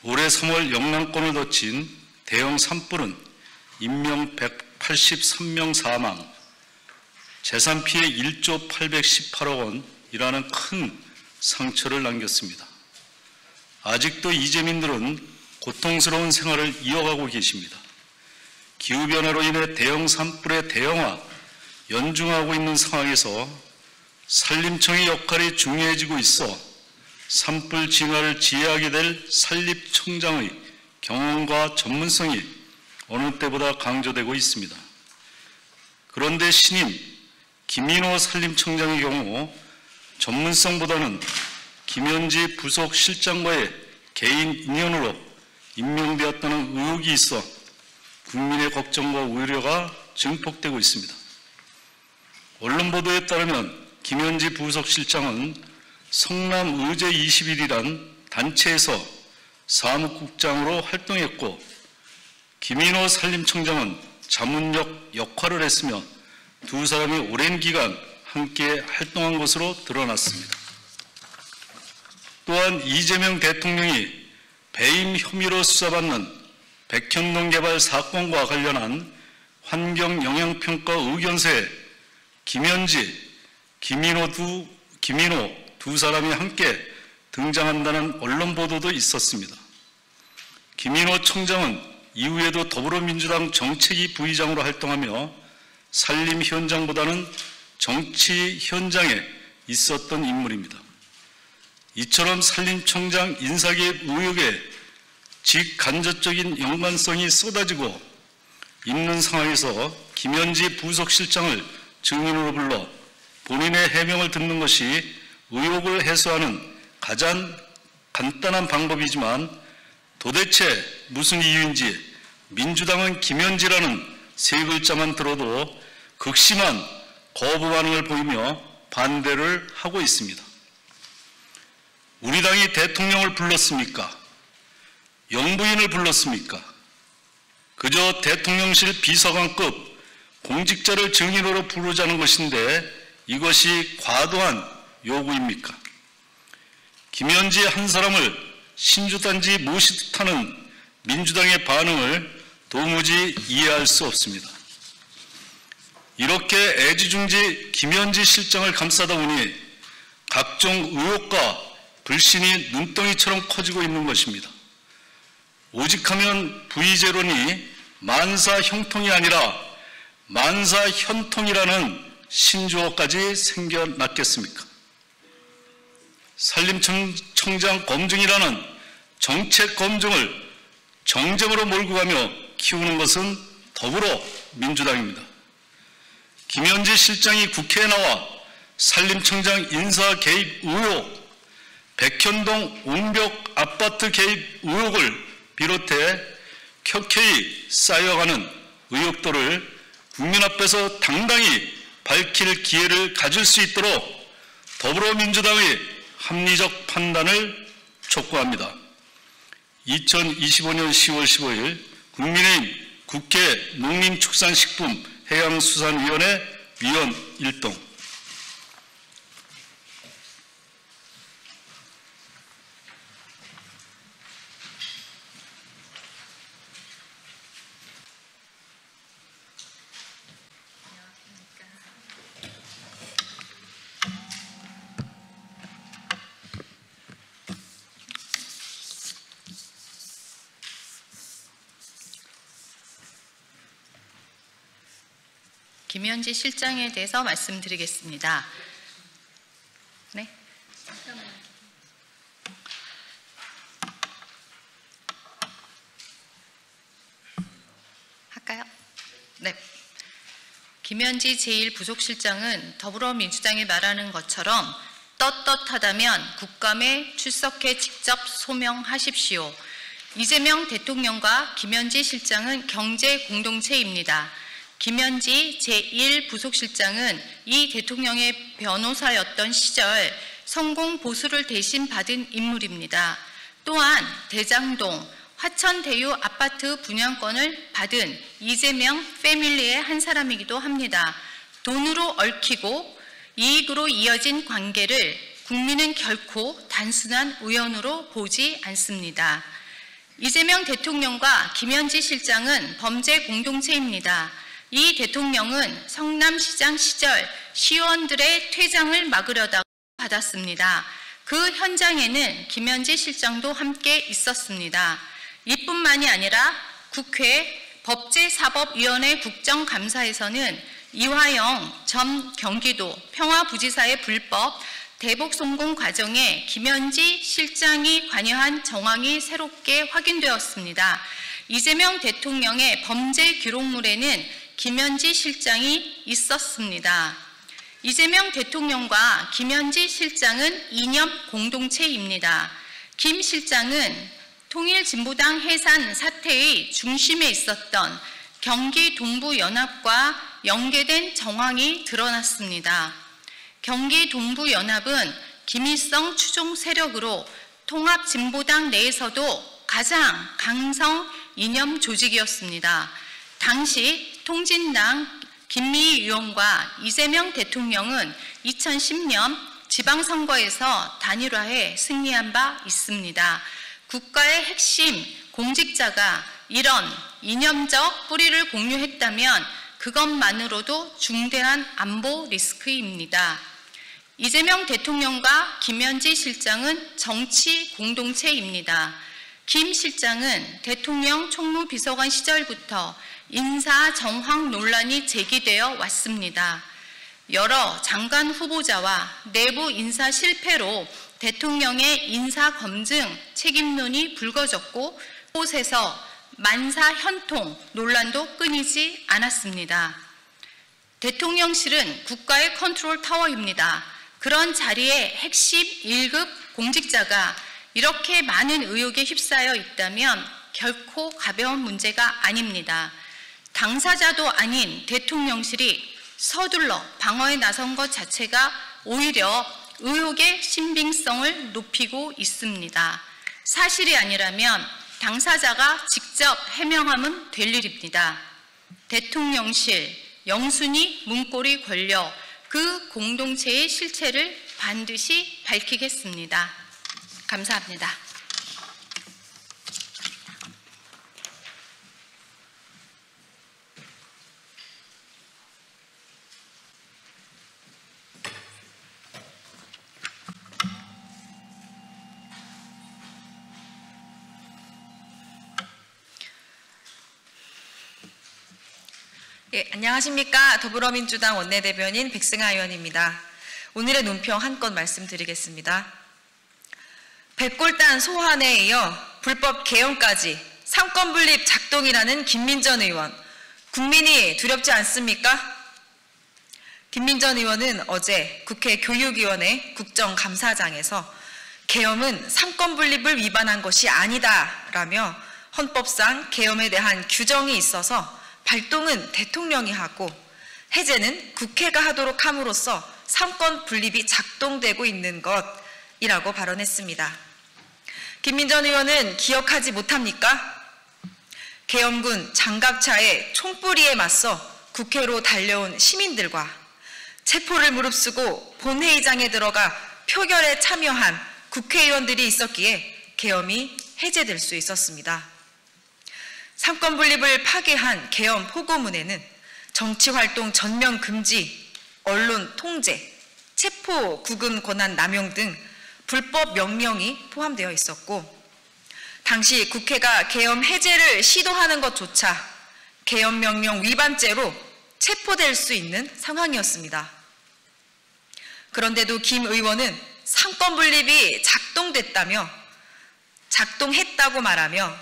올해 3월 영남권을 거친 대형 산불은 인명 183명 사망, 재산 피해 1조 818억 원이라는 큰 상처를 남겼습니다. 아직도 이재민들은 고통스러운 생활을 이어가고 계십니다. 기후변화로 인해 대형 산불의 대형화, 연중하고 있는 상황에서 산림청의 역할이 중요해지고 있어 산불 진화를 지휘하게 될 산림청장의 경험과 전문성이 어느 때보다 강조되고 있습니다. 그런데 신임 김인호 산림청장의 경우 전문성보다는 김현지 부속실장과의 개인 인연으로 임명되었다는 의혹이 있어 국민의 걱정과 우려가 증폭되고 있습니다. 언론 보도에 따르면 김현지 부속실장은 성남의제 21이란 단체에서 사무국장으로 활동했고 김인호 산림청장은 자문역 역할을 했으며 두 사람이 오랜 기간 함께 활동한 것으로 드러났습니다. 또한 이재명 대통령이 배임 혐의로 수사받는 백현동 개발 사건과 관련한 환경영향평가 의견서에 김현지, 김인호 두 사람이 함께 등장한다는 언론 보도도 있었습니다. 김인호 청장은 이후에도 더불어민주당 정책위 부의장으로 활동하며 산림 현장보다는 정치 현장에 있었던 인물입니다. 이처럼 산림청장 인사개입 의혹에 직간접적인 연관성이 쏟아지고 있는 상황에서 김현지 부속실장을 증인으로 불러 본인의 해명을 듣는 것이 의혹을 해소하는 가장 간단한 방법이지만 도대체 무슨 이유인지 민주당은 김현지라는 세 글자만 들어도 극심한 거부 반응을 보이며 반대를 하고 있습니다. 우리 당이 대통령을 불렀습니까? 영부인을 불렀습니까? 그저 대통령실 비서관급 공직자를 증인으로 부르자는 것인데 이것이 과도한 요구입니까? 김현지 한 사람을 신주단지 모시듯 하는 민주당의 반응을 도무지 이해할 수 없습니다. 이렇게 애지중지 김현지 실장을 감싸다 보니 각종 의혹과 불신이 눈덩이처럼 커지고 있는 것입니다. 오직하면 부의제론이 만사형통이 아니라 만사현통이라는 신조어까지 생겨났겠습니까? 산림청장 검증이라는 정책 검증을 정쟁으로 몰고 가며 키우는 것은 더불어민주당입니다. 김현지 실장이 국회에 나와 산림청장 인사 개입 의혹, 백현동 옹벽 아파트 개입 의혹을 비롯해 켜켜이 쌓여가는 의혹들을 국민 앞에서 당당히 밝힐 기회를 가질 수 있도록 더불어민주당의 합리적 판단을 촉구합니다. 2025년 10월 15일 국민의힘 국회 농림축산식품해양수산위원회 위원 1동.
김현지 실장에 대해서 말씀드리겠습니다. 네. 할까요? 네. 김현지 제1부속실장은 더불어민주당이 말하는 것처럼 떳떳하다면 국감에 출석해 직접 소명하십시오. 이재명 대통령과 김현지 실장은 경제 공동체입니다. 김현지 제1부속실장은 이 대통령의 변호사였던 시절 성공 보수를 대신 받은 인물입니다. 또한 대장동, 화천대유 아파트 분양권을 받은 이재명 패밀리의 한 사람이기도 합니다. 돈으로 얽히고 이익으로 이어진 관계를 국민은 결코 단순한 우연으로 보지 않습니다. 이재명 대통령과 김현지 실장은 범죄 공동체입니다. 이 대통령은 성남시장 시절 시의원들의 퇴장을 막으려다가 받았습니다. 그 현장에는 김현지 실장도 함께 있었습니다. 이뿐만이 아니라 국회 법제사법위원회 국정감사에서는 이화영 전 경기도 평화부지사의 불법 대북 송금 과정에 김현지 실장이 관여한 정황이 새롭게 확인되었습니다. 이재명 대통령의 범죄 기록물에는 김현지 실장이 있었습니다. 이재명 대통령과 김현지 실장은 이념 공동체입니다. 김 실장은 통일진보당 해산 사태의 중심에 있었던 경기 동부연합과 연계된 정황이 드러났습니다. 경기 동부연합은 김일성 추종 세력으로 통합진보당 내에서도 가장 강성 이념 조직이었습니다. 당시 통진당 김미희 의원과 이재명 대통령은 2010년 지방선거에서 단일화해 승리한 바 있습니다. 국가의 핵심 공직자가 이런 이념적 뿌리를 공유했다면 그것만으로도 중대한 안보 리스크입니다. 이재명 대통령과 김현지 실장은 정치 공동체입니다. 김 실장은 대통령 총무비서관 시절부터 인사 정황 논란이 제기되어 왔습니다. 여러 장관 후보자와 내부 인사 실패로 대통령의 인사 검증 책임론이 불거졌고 곳에서 만사 현통 논란도 끊이지 않았습니다. 대통령실은 국가의 컨트롤 타워입니다. 그런 자리에 핵심 1급 공직자가 이렇게 많은 의혹에 휩싸여 있다면 결코 가벼운 문제가 아닙니다. 당사자도 아닌 대통령실이 서둘러 방어에 나선 것 자체가 오히려 의혹의 신빙성을 높이고 있습니다. 사실이 아니라면 당사자가 직접 해명하면 될 일입니다. 대통령실, 영순위 문고리 권력, 그 공동체의 실체를 반드시 밝히겠습니다. 감사합니다.
예, 안녕하십니까. 더불어민주당 원내대변인 백승하 의원입니다. 오늘의 논평 한 건 말씀드리겠습니다. 백골단 소환에 이어 불법 개헌까지 삼권 분립 작동이라는 김민전 의원, 국민이 두렵지 않습니까? 김민전 의원은 어제 국회 교육위원회 국정감사장에서 계엄은 삼권 분립을 위반한 것이 아니다라며 헌법상 계엄에 대한 규정이 있어서 발동은 대통령이 하고 해제는 국회가 하도록 함으로써 삼권 분립이 작동되고 있는 것이라고 발언했습니다. 김민전 의원은 기억하지 못합니까? 계엄군 장갑차의 총뿌리에 맞서 국회로 달려온 시민들과 체포를 무릅쓰고 본회의장에 들어가 표결에 참여한 국회의원들이 있었기에 계엄이 해제될 수 있었습니다. 삼권 분립을 파괴한 계엄 포고문에는 정치활동 전면 금지, 언론 통제, 체포 구금 권한 남용 등 불법 명령이 포함되어 있었고 당시 국회가 계엄 해제를 시도하는 것조차 계엄 명령 위반죄로 체포될 수 있는 상황이었습니다. 그런데도 김 의원은 상권 분립이 작동했다고 말하며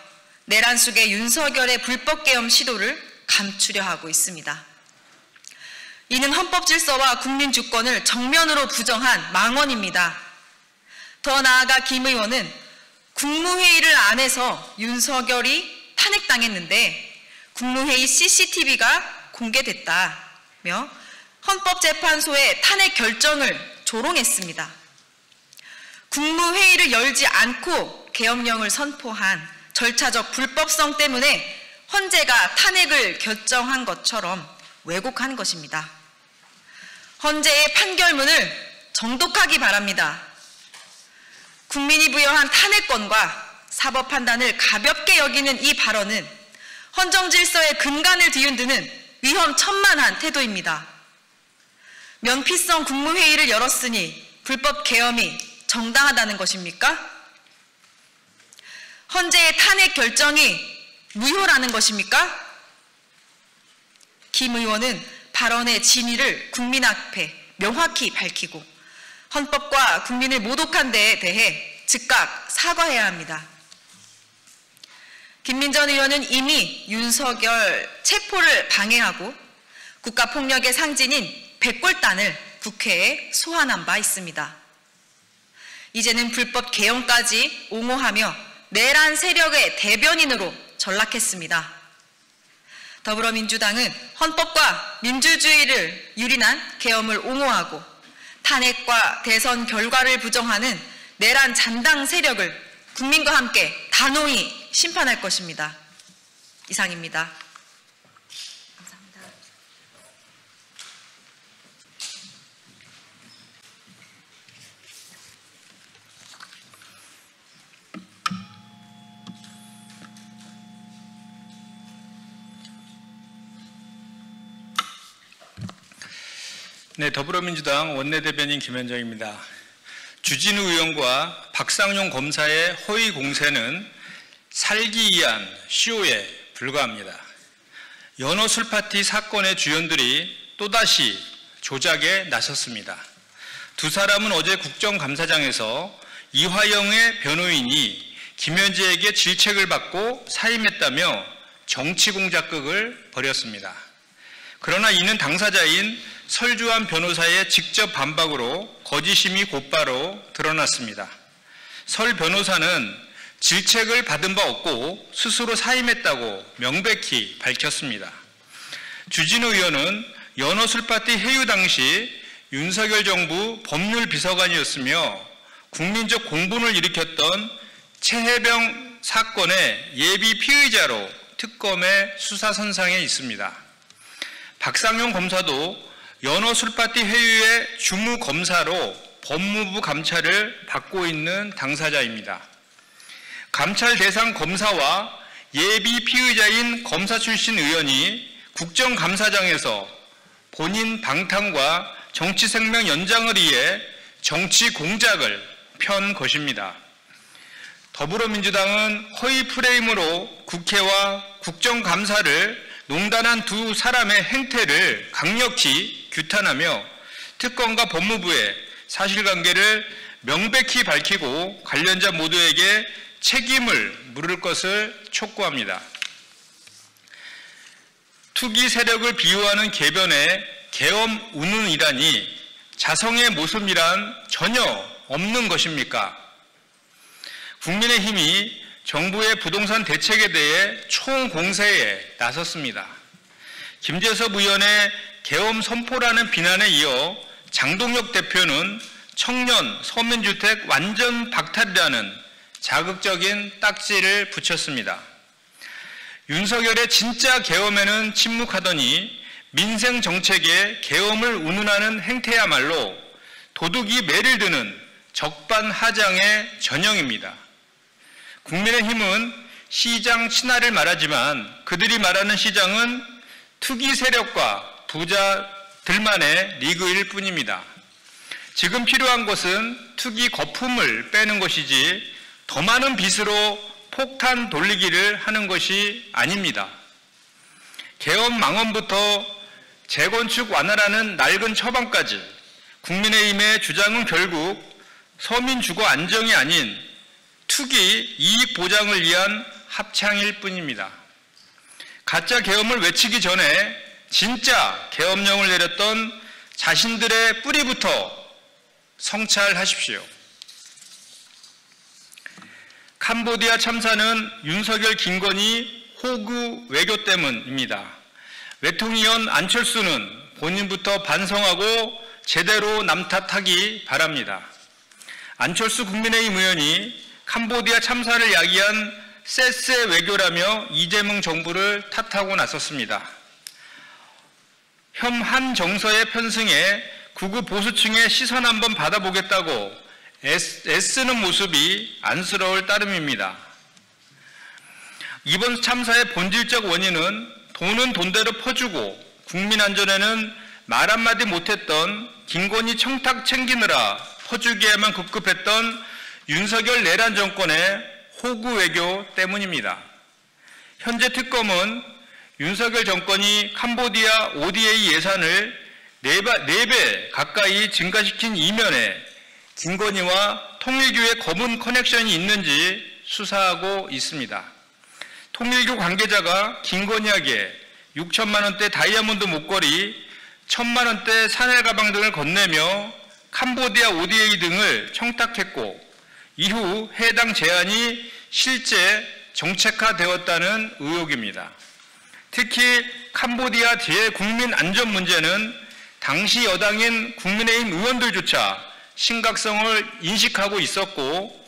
내란 속의 윤석열의 불법 계엄 시도를 감추려 하고 있습니다. 이는 헌법 질서와 국민 주권을 정면으로 부정한 망언입니다. 더 나아가 김 의원은 국무회의를 안 해서 윤석열이 탄핵당했는데 국무회의 CCTV가 공개됐다며 헌법재판소의 탄핵 결정을 조롱했습니다. 국무회의를 열지 않고 계엄령을 선포한 절차적 불법성 때문에 헌재가 탄핵을 결정한 것처럼 왜곡한 것입니다. 헌재의 판결문을 정독하기 바랍니다. 국민이 부여한 탄핵권과 사법 판단을 가볍게 여기는 이 발언은 헌정 질서의 근간을 뒤흔드는 위험천만한 태도입니다. 면피성 국무회의를 열었으니 불법 계엄이 정당하다는 것입니까? 헌재의 탄핵 결정이 무효라는 것입니까? 김 의원은 발언의 진위를 국민 앞에 명확히 밝히고 헌법과 국민을 모독한 데에 대해 즉각 사과해야 합니다. 김민전 의원은 이미 윤석열 체포를 방해하고 국가폭력의 상징인 백골단을 국회에 소환한 바 있습니다. 이제는 불법 계엄까지 옹호하며 내란 세력의 대변인으로 전락했습니다. 더불어민주당은 헌법과 민주주의를 유린한 계엄을 옹호하고 탄핵과 대선 결과를 부정하는 내란 잔당 세력을 국민과 함께 단호히 심판할 것입니다. 이상입니다. 감사합니다.
네, 더불어민주당 원내대변인 김현정입니다. 주진우 의원과 박상용 검사의 허위 공세는 살기 위한 쇼에 불과합니다. 연호 술파티 사건의 주연들이 또다시 조작에 나섰습니다. 두 사람은 어제 국정감사장에서 이화영의 변호인이 김현재에게 질책을 받고 사임했다며 정치공작극을 벌였습니다. 그러나 이는 당사자인 설주환 변호사의 직접 반박으로 거짓임이 곧바로 드러났습니다. 설 변호사는 질책을 받은 바 없고 스스로 사임했다고 명백히 밝혔습니다. 주진우 의원은 연호 술파티 회유 당시 윤석열 정부 법률비서관이었으며 국민적 공분을 일으켰던 최혜병 사건의 예비 피의자로 특검의 수사선상에 있습니다. 박상용 검사도 연호 술파티 회유의 주무검사로 법무부 감찰을 받고 있는 당사자입니다. 감찰 대상 검사와 예비 피의자인 검사 출신 의원이 국정감사장에서 본인 방탄과 정치생명 연장을 위해 정치 공작을 편 것입니다. 더불어민주당은 허위 프레임으로 국회와 국정감사를 농단한 두 사람의 행태를 강력히 규탄하며 특검과 법무부의 사실관계를 명백히 밝히고 관련자 모두에게 책임을 물을 것을 촉구합니다. 투기 세력을 비유하는 개변에 계엄 운운이라니 자성의 모습이란 전혀 없는 것입니까? 국민의힘이 정부의 부동산 대책에 대해 총공세에 나섰습니다. 김재섭 의원의 계엄 선포라는 비난에 이어 장동혁 대표는 청년 서민주택 완전 박탈이라는 자극적인 딱지를 붙였습니다. 윤석열의 진짜 계엄에는 침묵하더니 민생 정책에 계엄을 운운하는 행태야말로 도둑이 매를 드는 적반하장의 전형입니다. 국민의힘은 시장 친화를 말하지만 그들이 말하는 시장은 투기 세력과 부자들만의 리그일 뿐입니다. 지금 필요한 것은 투기 거품을 빼는 것이지 더 많은 빚으로 폭탄 돌리기를 하는 것이 아닙니다. 계엄 망언부터
재건축 완화라는 낡은 처방까지 국민의힘의 주장은 결국 서민 주거 안정이 아닌 투기 이익 보장을 위한 합창일 뿐입니다. 가짜 계엄을 외치기 전에 진짜 계엄령을 내렸던 자신들의 뿌리부터 성찰하십시오. 캄보디아 참사는 윤석열, 김건희 호구 외교 때문입니다. 외통위원 안철수는 본인부터 반성하고 제대로 남탓하기 바랍니다. 안철수 국민의힘 의원이 캄보디아 참사를 야기한 쎄쎄 외교라며 이재명 정부를 탓하고 나섰습니다. 현 정서에 편승해 극우 보수층의 시선 한번 받아보겠다고 애쓰는 모습이 안쓰러울 따름입니다. 이번 참사의 본질적 원인은 돈은 돈대로 퍼주고 국민 안전에는 말 한마디 못했던 김건희 청탁 챙기느라 퍼주기에만 급급했던 윤석열 내란 정권의 호구 외교 때문입니다. 현재 특검은 윤석열 정권이 캄보디아 ODA 예산을 4배 가까이 증가시킨 이면에 김건희와 통일교의 검은 커넥션이 있는지 수사하고 있습니다. 통일교 관계자가 김건희에게 6천만 원대 다이아몬드 목걸이, 1,000만 원대 샤넬 가방 등을 건네며 캄보디아 ODA 등을 청탁했고 이후 해당 제안이 실제 정책화되었다는 의혹입니다. 특히 캄보디아 대국민 안전 문제는 당시 여당인 국민의힘 의원들조차 심각성을 인식하고 있었고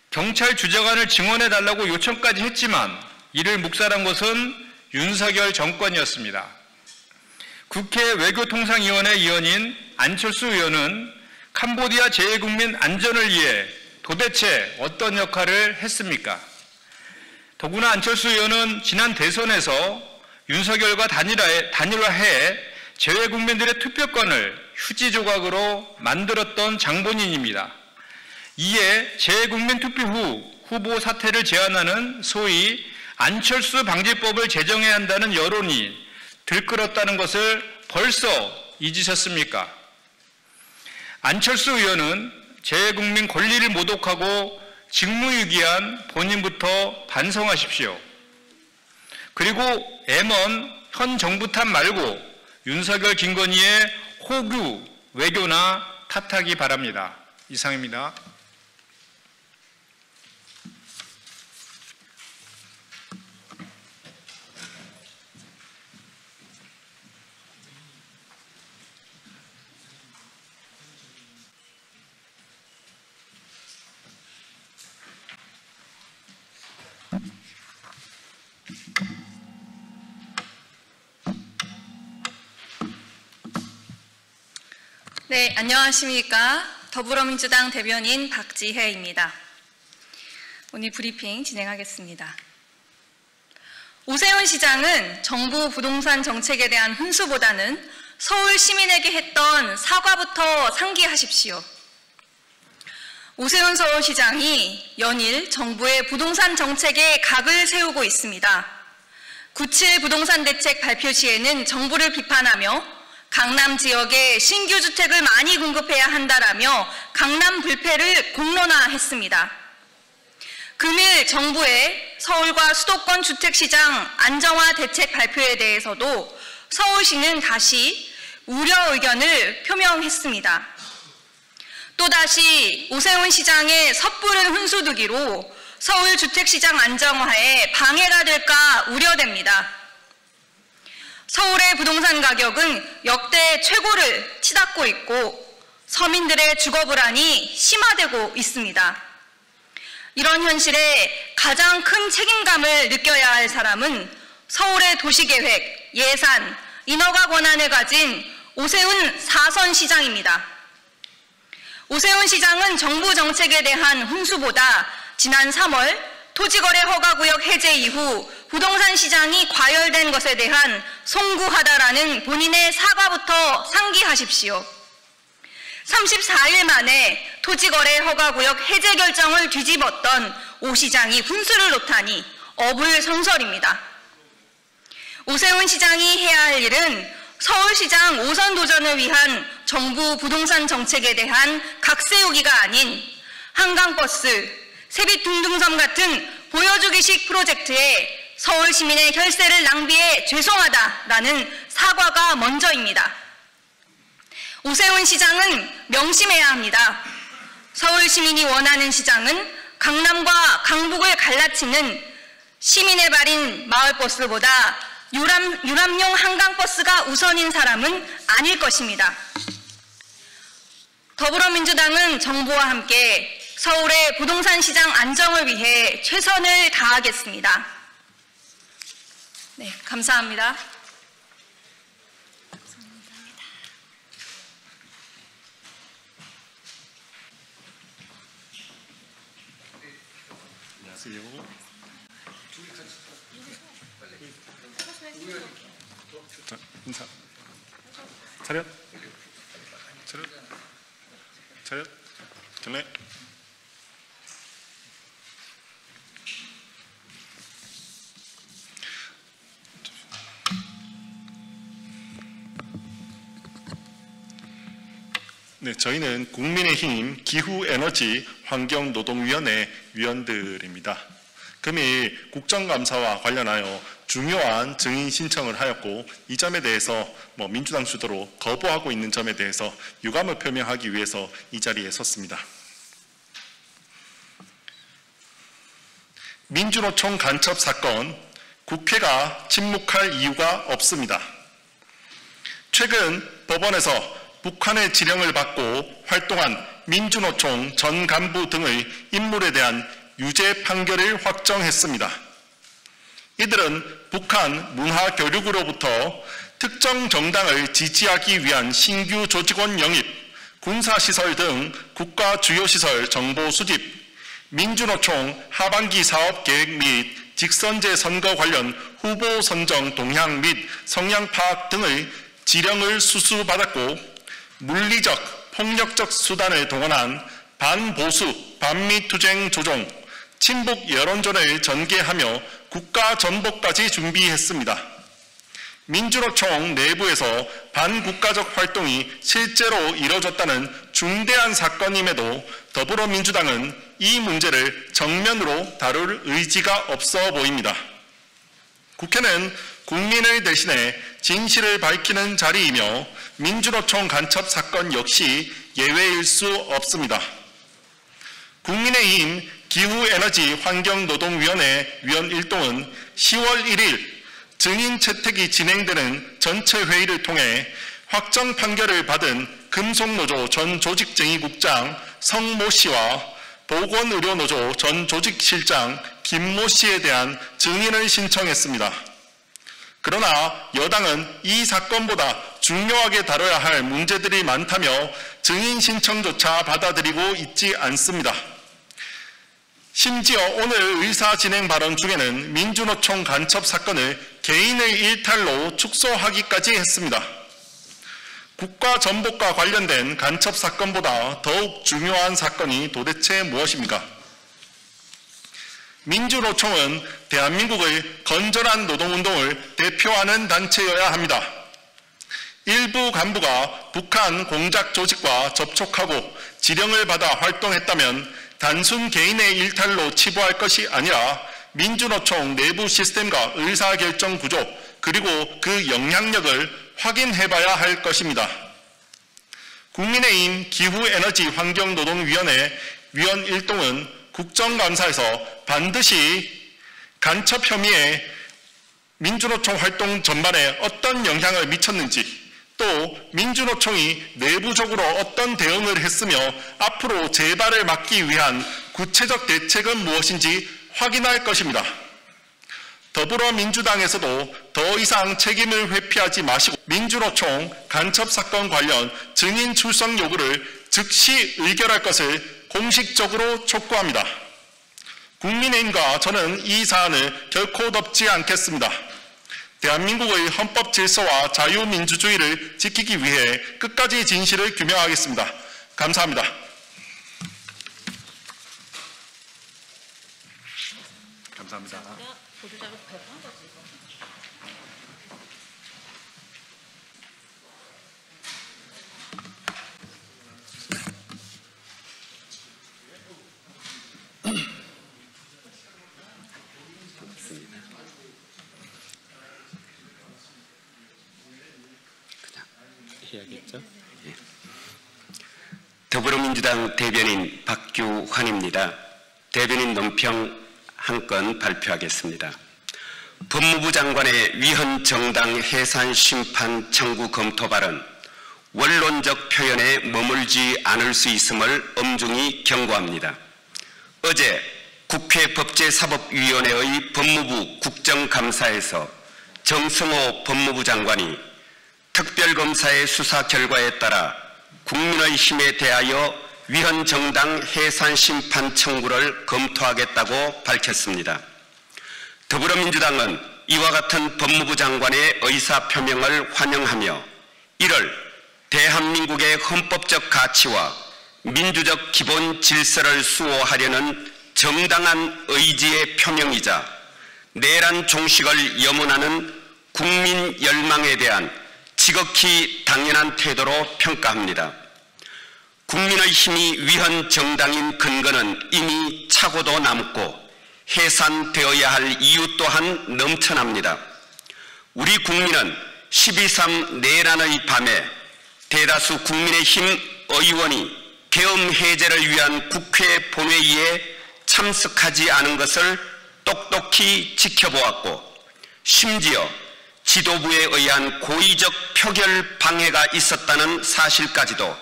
경찰 주재관을 증언해달라고 요청까지 했지만 이를 묵살한 것은 윤석열 정권이었습니다. 국회 외교통상위원회 위원인 안철수 의원은 캄보디아 재외국민 안전을 위해 도대체 어떤 역할을 했습니까? 더구나 안철수 의원은 지난 대선에서 윤석열과 단일화해 재외국민들의 투표권을 휴지 조각으로 만들었던 장본인입니다. 이에 재외국민 투표 후 후보 사퇴를 제안하는 소위 안철수 방지법을 제정해야 한다는 여론이 들끓었다는 것을 벌써 잊으셨습니까? 안철수 의원은 재외국민 권리를 모독하고 직무유기한 본인부터 반성하십시오. 그리고 M1 현 정부 탓 말고 윤석열, 김건희의 호구 외교나 탓하기 바랍니다. 이상입니다.
네, 안녕하십니까. 더불어민주당 대변인 박지혜입니다. 오늘 브리핑 진행하겠습니다. 오세훈 시장은 정부 부동산 정책에 대한 훈수보다는 서울 시민에게 했던 사과부터 상기하십시오. 오세훈 서울시장이 연일 정부의 부동산 정책에 각을 세우고 있습니다. 9.7 부동산 대책 발표 시에는 정부를 비판하며 강남 지역에 신규 주택을 많이 공급해야 한다라며 강남 불패를 공론화했습니다. 금일 정부의 서울과 수도권 주택시장 안정화 대책 발표에 대해서도 서울시는 다시 우려 의견을 표명했습니다. 또다시 오세훈 시장의 섣부른 훈수두기로 서울 주택시장 안정화에 방해가 될까 우려됩니다. 서울의 부동산 가격은 역대 최고를 치닫고 있고 서민들의 주거 불안이 심화되고 있습니다. 이런 현실에 가장 큰 책임감을 느껴야 할 사람은 서울의 도시계획, 예산, 인허가 권한을 가진 오세훈 4선 시장입니다. 오세훈 시장은 정부 정책에 대한 훈수보다 지난 3월 토지거래 허가구역 해제 이후 부동산 시장이 과열된 것에 대한 송구하다라는 본인의 사과부터 상기하십시오. 34일 만에 토지거래 허가구역 해제 결정을 뒤집었던 오 시장이 훈수를 놓다니 어불성설입니다. 오세훈 시장이 해야 할 일은 서울시장 5선 도전을 위한 정부 부동산 정책에 대한 각세우기가 아닌 한강버스, 세빛둥둥섬 같은 보여주기식 프로젝트에 서울 시민의 혈세를 낭비해 죄송하다라는 사과가 먼저입니다. 오세훈 시장은 명심해야 합니다. 서울 시민이 원하는 시장은 강남과 강북을 갈라치는 시민의 발인 마을버스보다 유람용 한강버스가 우선인 사람은 아닐 것입니다. 더불어민주당은 정부와 함께 서울의 부동산 시장 안정을 위해 최선을 다하겠습니다. 네, 감사합니다.
안녕하세요. 자, 인사. 차렷. 차렷. 차렷. 전래. 네, 저희는 국민의힘 기후에너지 환경노동위원회 위원들입니다. 금일 국정감사와 관련하여 중요한 증인 신청을 하였고 이 점에 대해서 민주당 주도로 거부하고 있는 점에 대해서 유감을 표명하기 위해서 이 자리에 섰습니다. 민주노총 간첩 사건, 국회가 침묵할 이유가 없습니다. 최근 법원에서 북한의 지령을 받고 활동한 민주노총 전 간부 등의 인물에 대한 유죄 판결을 확정했습니다. 이들은 북한 문화교육으로부터 특정 정당을 지지하기 위한 신규 조직원 영입, 군사시설 등 국가 주요시설 정보 수집, 민주노총 하반기 사업 계획 및 직선제 선거 관련 후보 선정 동향 및 성향 파악 등의 지령을 수수받았고 물리적, 폭력적 수단을 동원한 반보수, 반미투쟁 조종, 친북 여론전을 전개하며 국가 전복까지 준비했습니다. 민주노총 내부에서 반국가적 활동이 실제로 이뤄졌다는 중대한 사건임에도 더불어민주당은 이 문제를 정면으로 다룰 의지가 없어 보입니다. 국회는 국민을 대신해 진실을 밝히는 자리이며 민주노총 간첩 사건 역시 예외일 수 없습니다. 국민의힘 기후에너지 환경노동위원회 위원 일동은 10월 1일 증인 채택이 진행되는 전체 회의를 통해 확정 판결을 받은 금속노조 전 조직쟁의국장 성모 씨와 보건의료노조 전 조직실장 김모 씨에 대한 증인을 신청했습니다. 그러나 여당은 이 사건보다 중요하게 다뤄야 할 문제들이 많다며 증인 신청조차 받아들이고 있지 않습니다. 심지어 오늘 의사진행 발언 중에는 민주노총 간첩 사건을 개인의 일탈로 축소하기까지 했습니다. 국가 전복과 관련된 간첩 사건보다 더욱 중요한 사건이 도대체 무엇입니까? 민주노총은 대한민국의 건전한 노동운동을 대표하는 단체여야 합니다. 일부 간부가 북한 공작 조직과 접촉하고 지령을 받아 활동했다면 단순 개인의 일탈로 치부할 것이 아니라 민주노총 내부 시스템과 의사결정 구조 그리고 그 영향력을 확인해봐야 할 것입니다. 국민의힘 기후에너지 환경노동위원회 위원 일동은 국정감사에서 반드시 간첩 혐의에 민주노총 활동 전반에 어떤 영향을 미쳤는지 또 민주노총이 내부적으로 어떤 대응을 했으며 앞으로 재발을 막기 위한 구체적 대책은 무엇인지 확인할 것입니다. 더불어민주당에서도 더 이상 책임을 회피하지 마시고 민주노총 간첩 사건 관련 증인 출석 요구를 즉시 의결할 것을 공식적으로 촉구합니다. 국민의힘과 저는 이 사안을 결코 덮지 않겠습니다. 대한민국의 헌법 질서와 자유민주주의를 지키기 위해 끝까지 진실을 규명하겠습니다. 감사합니다. 감사합니다.
해야겠죠? 예. 더불어민주당 대변인 박규환입니다. 대변인 논평 한 건 발표하겠습니다. 법무부 장관의 위헌 정당 해산 심판 청구 검토 발언, 원론적 표현에 머물지 않을 수 있음을 엄중히 경고합니다. 어제 국회 법제사법위원회의 법무부 국정감사에서 정성호 법무부 장관이 특별검사의 수사 결과에 따라 국민의 힘에 대하여 위헌 정당 해산 심판 청구를 검토하겠다고 밝혔습니다. 더불어민주당은 이와 같은 법무부 장관의 의사표명을 환영하며 이를 대한민국의 헌법적 가치와 민주적 기본 질서를 수호하려는 정당한 의지의 표명이자 내란 종식을 염원하는 국민 열망에 대한 지극히 당연한 태도로 평가합니다. 국민의 힘이 위헌 정당인 근거는 이미 차고도 남고 해산되어야 할 이유 또한 넘쳐납니다. 우리 국민은 12.3 내란의 밤에 대다수 국민의힘 의원이 계엄 해제를 위한 국회 본회의에 참석하지 않은 것을 똑똑히 지켜보았고 심지어 지도부에 의한 고의적 표결 방해가 있었다는 사실까지도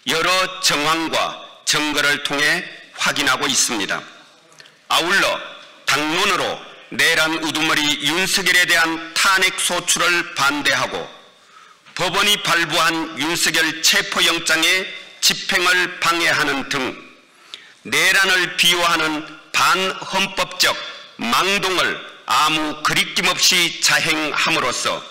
여러 정황과 증거를 통해 확인하고 있습니다. 아울러 당론으로 내란 우두머리 윤석열에 대한 탄핵 소추를 반대하고 법원이 발부한 윤석열 체포영장의 집행을 방해하는 등 내란을 비호하는 반헌법적 망동을 아무 그리낌 없이 자행함으로써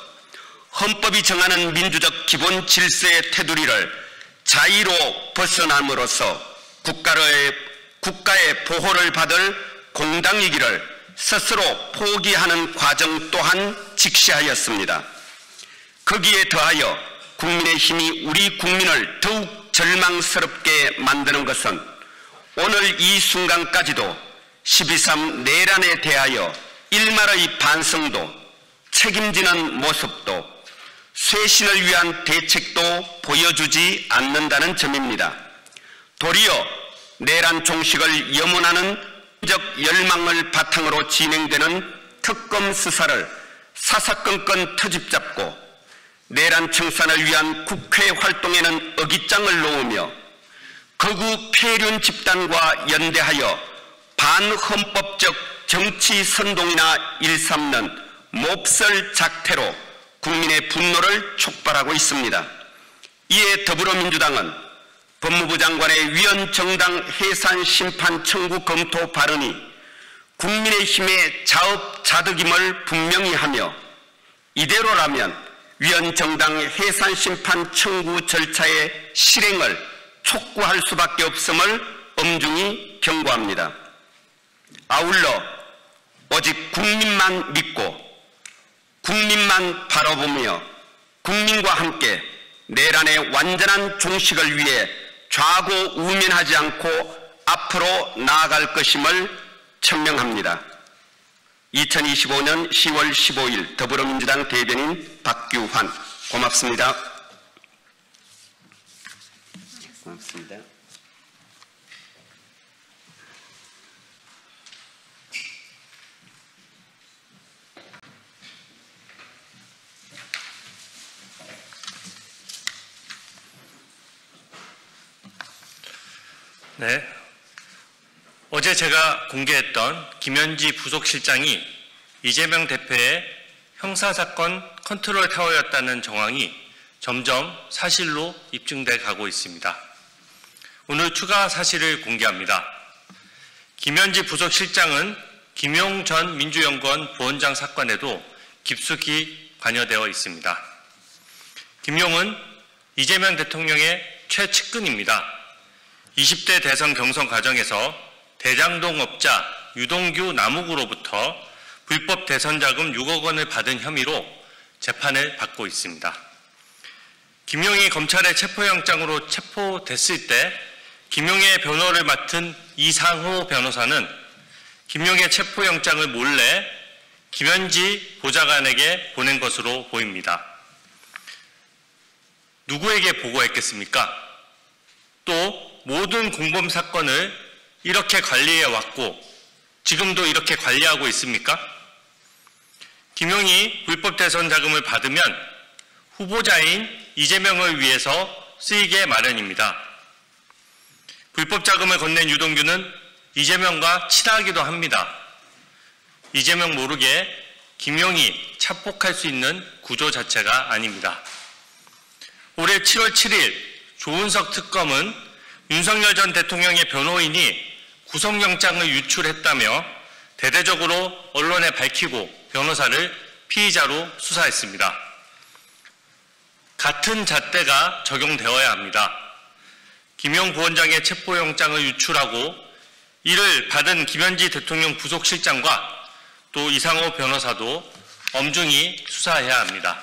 헌법이 정하는 민주적 기본 질서의 테두리를 자의로 벗어남으로써 국가의 보호를 받을 공당이기를 스스로 포기하는 과정 또한 직시하였습니다. 거기에 더하여 국민의힘이 우리 국민을 더욱 절망스럽게 만드는 것은 오늘 이 순간까지도 12.3 내란에 대하여 일말의 반성도 책임지는 모습도 쇄신을 위한 대책도 보여주지 않는다는 점입니다. 도리어 내란 종식을 염원하는 적 열망을 바탕으로 진행되는 특검 수사를 사사건건 터집잡고 내란 청산을 위한 국회 활동에는 어깃장을 놓으며 거구 폐륜 집단과 연대하여 반헌법적 정치 선동이나 일삼는 몹쓸 작태로 국민의 분노를 촉발하고 있습니다. 이에 더불어민주당은 법무부 장관의 위헌 정당 해산 심판 청구 검토 발언이 국민의힘의 자업자득임을 분명히 하며 이대로라면 위헌 정당 해산 심판 청구 절차의 실행을 촉구할 수밖에 없음을 엄중히 경고합니다. 아울러 오직 국민만 믿고 국민만 바라보며 국민과 함께 내란의 완전한 종식을 위해 좌고우면하지 않고 앞으로 나아갈 것임을 천명합니다. 2025년 10월 15일 더불어민주당 대변인 박규환. 고맙습니다. 고맙습니다.
네, 어제 제가 공개했던 김현지 부속실장이 이재명 대표의 형사사건 컨트롤 타워였다는 정황이 점점 사실로 입증돼 가고 있습니다. 오늘 추가 사실을 공개합니다. 김현지 부속실장은 김용 전 민주연구원 부원장 사건에도 깊숙이 관여되어 있습니다. 김용은 이재명 대통령의 최측근입니다. 20대 대선 경선 과정에서 대장동 업자 유동규 남욱으로부터 불법 대선 자금 6억 원을 받은 혐의로 재판을 받고 있습니다. 김용이 검찰의 체포영장으로 체포됐을 때 김용의 변호를 맡은 이상호 변호사는 김용의 체포영장을 몰래 김현지 보좌관에게 보낸 것으로 보입니다. 누구에게 보고했겠습니까? 또 모든 공범 사건을 이렇게 관리해 왔고 지금도 이렇게 관리하고 있습니까? 김용이 불법 대선 자금을 받으면 후보자인 이재명을 위해서 쓰이게 마련입니다. 불법 자금을 건넨 유동규는 이재명과 친하기도 합니다. 이재명 모르게 김용이 착복할 수 있는 구조 자체가 아닙니다. 올해 7월 7일 조은석 특검은 윤석열 전 대통령의 변호인이 구속영장을 유출했다며 대대적으로 언론에 밝히고 변호사를 피의자로 수사했습니다. 같은 잣대가 적용되어야 합니다. 김용 부원장의 체포영장을 유출하고 이를 받은 김현지 대통령 부속실장과 또 이상호 변호사도 엄중히 수사해야 합니다.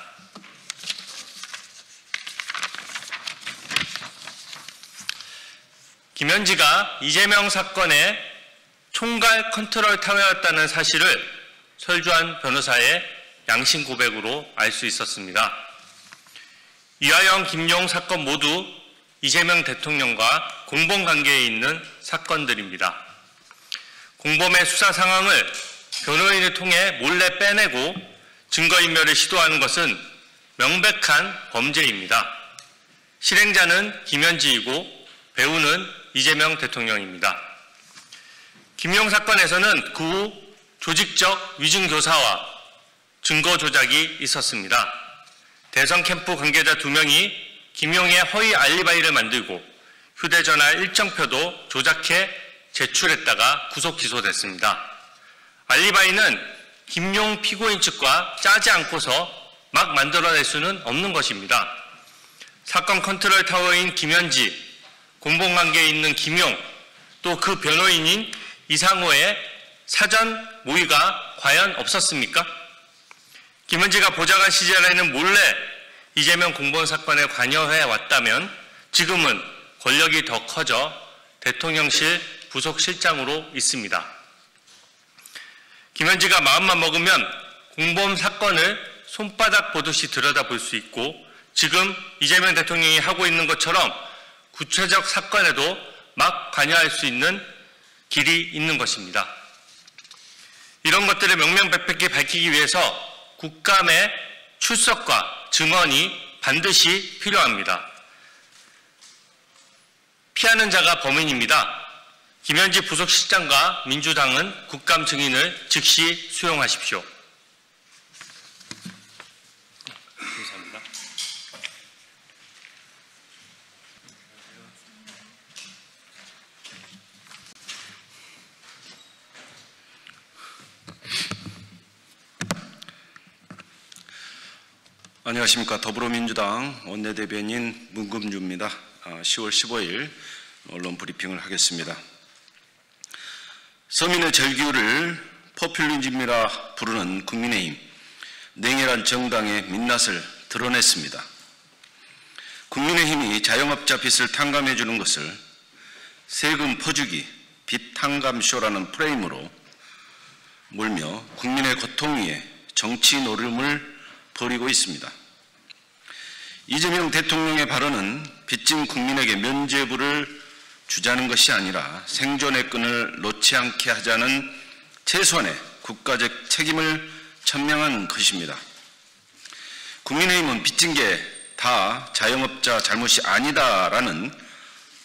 김현지가 이재명 사건의 총괄 컨트롤 타워였다는 사실을 설주한 변호사의 양심 고백으로 알 수 있었습니다. 이화영, 김용 사건 모두 이재명 대통령과 공범관계에 있는 사건들입니다. 공범의 수사 상황을 변호인을 통해 몰래 빼내고 증거인멸을 시도하는 것은 명백한 범죄입니다. 실행자는 김현지이고 배우는 이재명 대통령입니다. 김용 사건에서는 그 후 조직적 위증교사와 증거 조작이 있었습니다. 대선 캠프 관계자 2명이 김용의 허위 알리바이를 만들고 휴대전화 일정표도 조작해 제출했다가 구속 기소됐습니다. 알리바이는 김용 피고인 측과 짜지 않고서 막 만들어낼 수는 없는 것입니다. 사건 컨트롤 타워인 김현지, 공범관계에 있는 김용, 또 그 변호인인 이상호의 사전 모의가 과연 없었습니까? 김현지가 보좌관 시절에는 몰래 이재명 공무원 사건에 관여해 왔다면 지금은 권력이 더 커져 대통령실 부속실장으로 있습니다. 김현지가 마음만 먹으면 공범 사건을 손바닥 보듯이 들여다볼 수 있고 지금 이재명 대통령이 하고 있는 것처럼 구체적 사건에도 막 관여할 수 있는 길이 있는 것입니다. 이런 것들을 명명백백히 밝히기 위해서 국감의 출석과 증언이 반드시 필요합니다. 피하는 자가 범인입니다. 김현지 부속실장과 민주당은 국감 증인을 즉시 수용하십시오. 감사합니다.
안녕하십니까. 더불어민주당 원내대변인 문금주입니다. 10월 15일 언론 브리핑을 하겠습니다. 서민의 절규를 포퓰리즘이라 부르는 국민의힘, 냉혈한 정당의 민낯을 드러냈습니다. 국민의힘이 자영업자 빚을 탕감해 주는 것을 세금 퍼주기, 빚 탕감쇼라는 프레임으로 몰며 국민의 고통 위에 정치 노름을 벌이고 있습니다. 이재명 대통령의 발언은 빚진 국민에게 면죄부를 주자는 것이 아니라 생존의 끈을 놓지 않게 하자는 최소한의 국가적 책임을 천명한 것입니다. 국민의힘은 빚진 게 다 자영업자 잘못이 아니다라는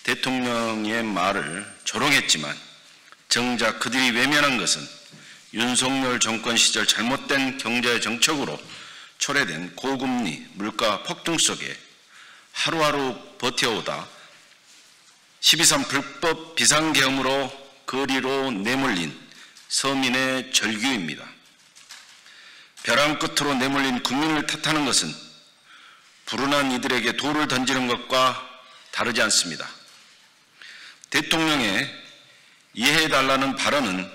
대통령의 말을 조롱했지만 정작 그들이 외면한 것은 윤석열 정권 시절 잘못된 경제 정책으로 초래된 고금리, 물가 폭등 속에 하루하루 버텨오다 12.3 불법 비상계엄으로 거리로 내몰린 서민의 절규입니다. 벼랑 끝으로 내몰린 국민을 탓하는 것은 불운한 이들에게 돌을 던지는 것과 다르지 않습니다. 대통령의 이해해달라는 발언은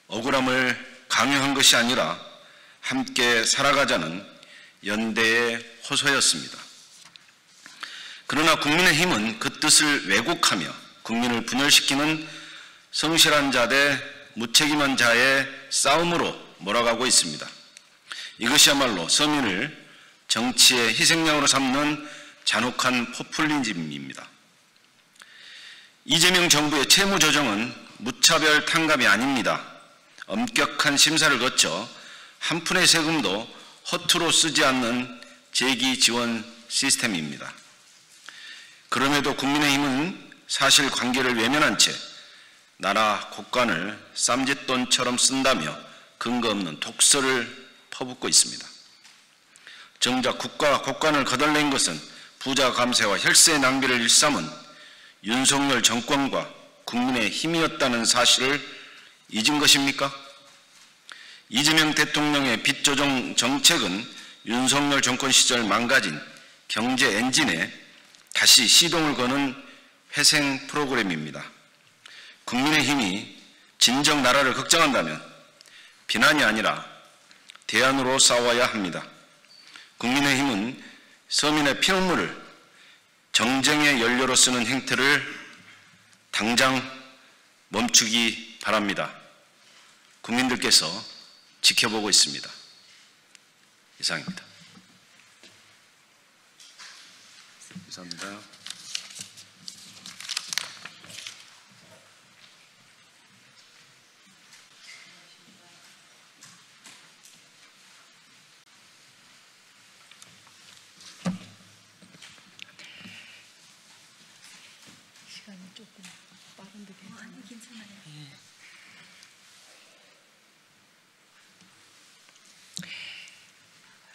억울함을 강요한 것이 아니라 함께 살아가자는 연대의 호소였습니다. 그러나 국민의힘은 그 뜻을 왜곡하며 국민을 분열시키는 성실한 자 대 무책임한 자의 싸움으로 몰아가고 있습니다. 이것이야말로 서민을 정치의 희생양으로 삼는 잔혹한 포퓰리즘입니다. 이재명 정부의 채무조정은 무차별 탕감이 아닙니다. 엄격한 심사를 거쳐 한 푼의 세금도 허투루 쓰지 않는 재기 지원 시스템입니다. 그럼에도 국민의힘은 사실관계를 외면한 채 나라 곳간을 쌈짓돈처럼 쓴다며 근거 없는 독설을 퍼붓고 있습니다. 정작 국가 곳간을 거덜낸 것은 부자 감세와 혈세 낭비를 일삼은 윤석열 정권과 국민의 힘이었다는 사실을 잊은 것입니까? 이재명 대통령의 빚 조정 정책은 윤석열 정권 시절 망가진 경제 엔진에 다시 시동을 거는 회생 프로그램입니다. 국민의힘이 진정 나라를 걱정한다면 비난이 아니라 대안으로 싸워야 합니다. 국민의힘은 서민의 피눈물을 정쟁의 연료로 쓰는 행태를 당장 멈추기 바랍니다. 국민들께서 지켜보고 있습니다. 이상입니다. 감사합니다.
시간이 조금 빠른데 괜찮아요.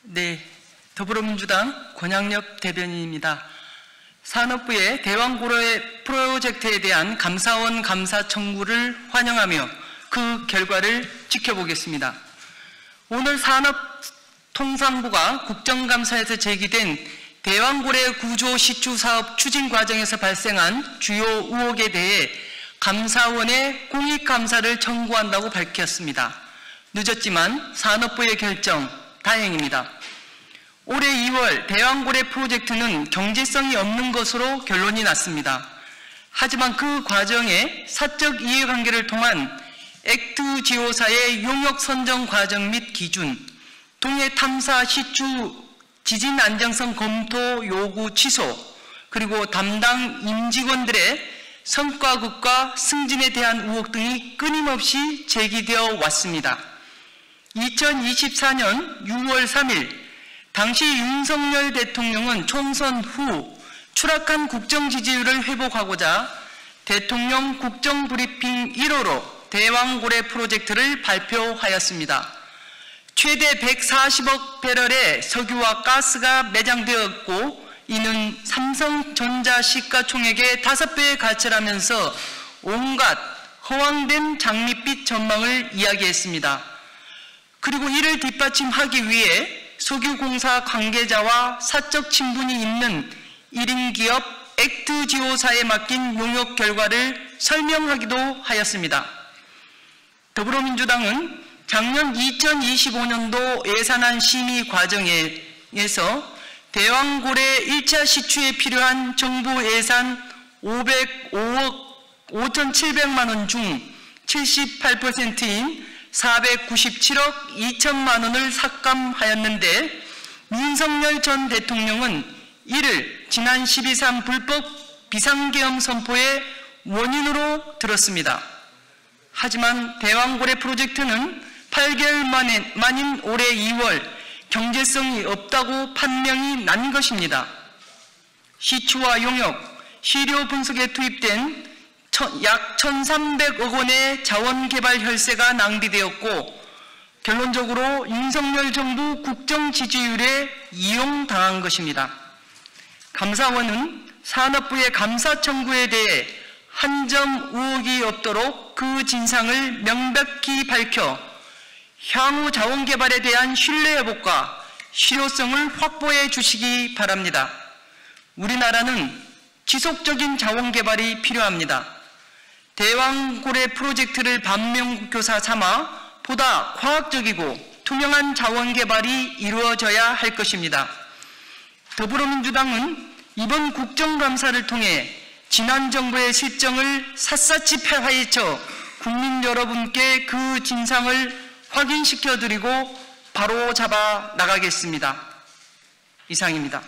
네, 더불어민주당 권양엽 대변인입니다. 산업부의 대왕고래 프로젝트에 대한 감사원 감사 청구를 환영하며 그 결과를 지켜보겠습니다. 오늘 산업통상부가 국정감사에서 제기된 대왕고래 구조 시추 사업 추진 과정에서 발생한 주요 의혹에 대해 감사원에 공익감사를 청구한다고 밝혔습니다. 늦었지만 산업부의 결정 다행입니다. 올해 2월 대왕고래 프로젝트는 경제성이 없는 것으로 결론이 났습니다. 하지만 그 과정에 사적 이해관계를 통한 액트지오사의 용역 선정 과정 및 기준, 동해 탐사 시추 지진 안정성 검토 요구 취소, 그리고 담당 임직원들의 성과급과 승진에 대한 의혹 등이 끊임없이 제기되어 왔습니다. 2024년 6월 3일 당시 윤석열 대통령은 총선 후 추락한 국정 지지율을 회복하고자 대통령 국정브리핑 1호로 대왕고래 프로젝트를 발표하였습니다. 최대 140억 배럴의 석유와 가스가 매장되었고 이는 삼성전자 시가총액의 5배에 가치라면서 온갖 허황된 장밋빛 전망을 이야기했습니다. 그리고 이를 뒷받침하기 위해 석유공사 관계자와 사적 친분이 있는 1인 기업 액트지오사에 맡긴 용역 결과를 설명하기도 하였습니다. 더불어민주당은 작년 2025년도 예산안 심의 과정에서 대왕고래 1차 시추에 필요한 정부 예산 505억 5,700만 원 중 78%인 497억 2천만 원을 삭감하였는데 윤석열 전 대통령은 이를 지난 12.3 불법 비상계엄 선포의 원인으로 들었습니다. 하지만 대왕고래 프로젝트는 8개월 만인 올해 2월 경제성이 없다고 판명이 난 것입니다. 시추와 용역, 시료 분석에 투입된 약 1,300억 원의 자원개발 혈세가 낭비되었고 결론적으로 윤석열 정부 국정 지지율에 이용당한 것입니다. 감사원은 산업부의 감사 청구에 대해 한 점 의혹이 없도록 그 진상을 명백히 밝혀 향후 자원개발에 대한 신뢰 회복과 실효성을 확보해 주시기 바랍니다. 우리나라는 지속적인 자원개발이 필요합니다. 대왕고래 프로젝트를 반면교사 삼아 보다 과학적이고 투명한 자원개발이 이루어져야 할 것입니다. 더불어민주당은 이번 국정감사를 통해 지난 정부의 실정을 샅샅이 파헤쳐 국민 여러분께 그 진상을 확인시켜드리고 바로잡아 나가겠습니다. 이상입니다.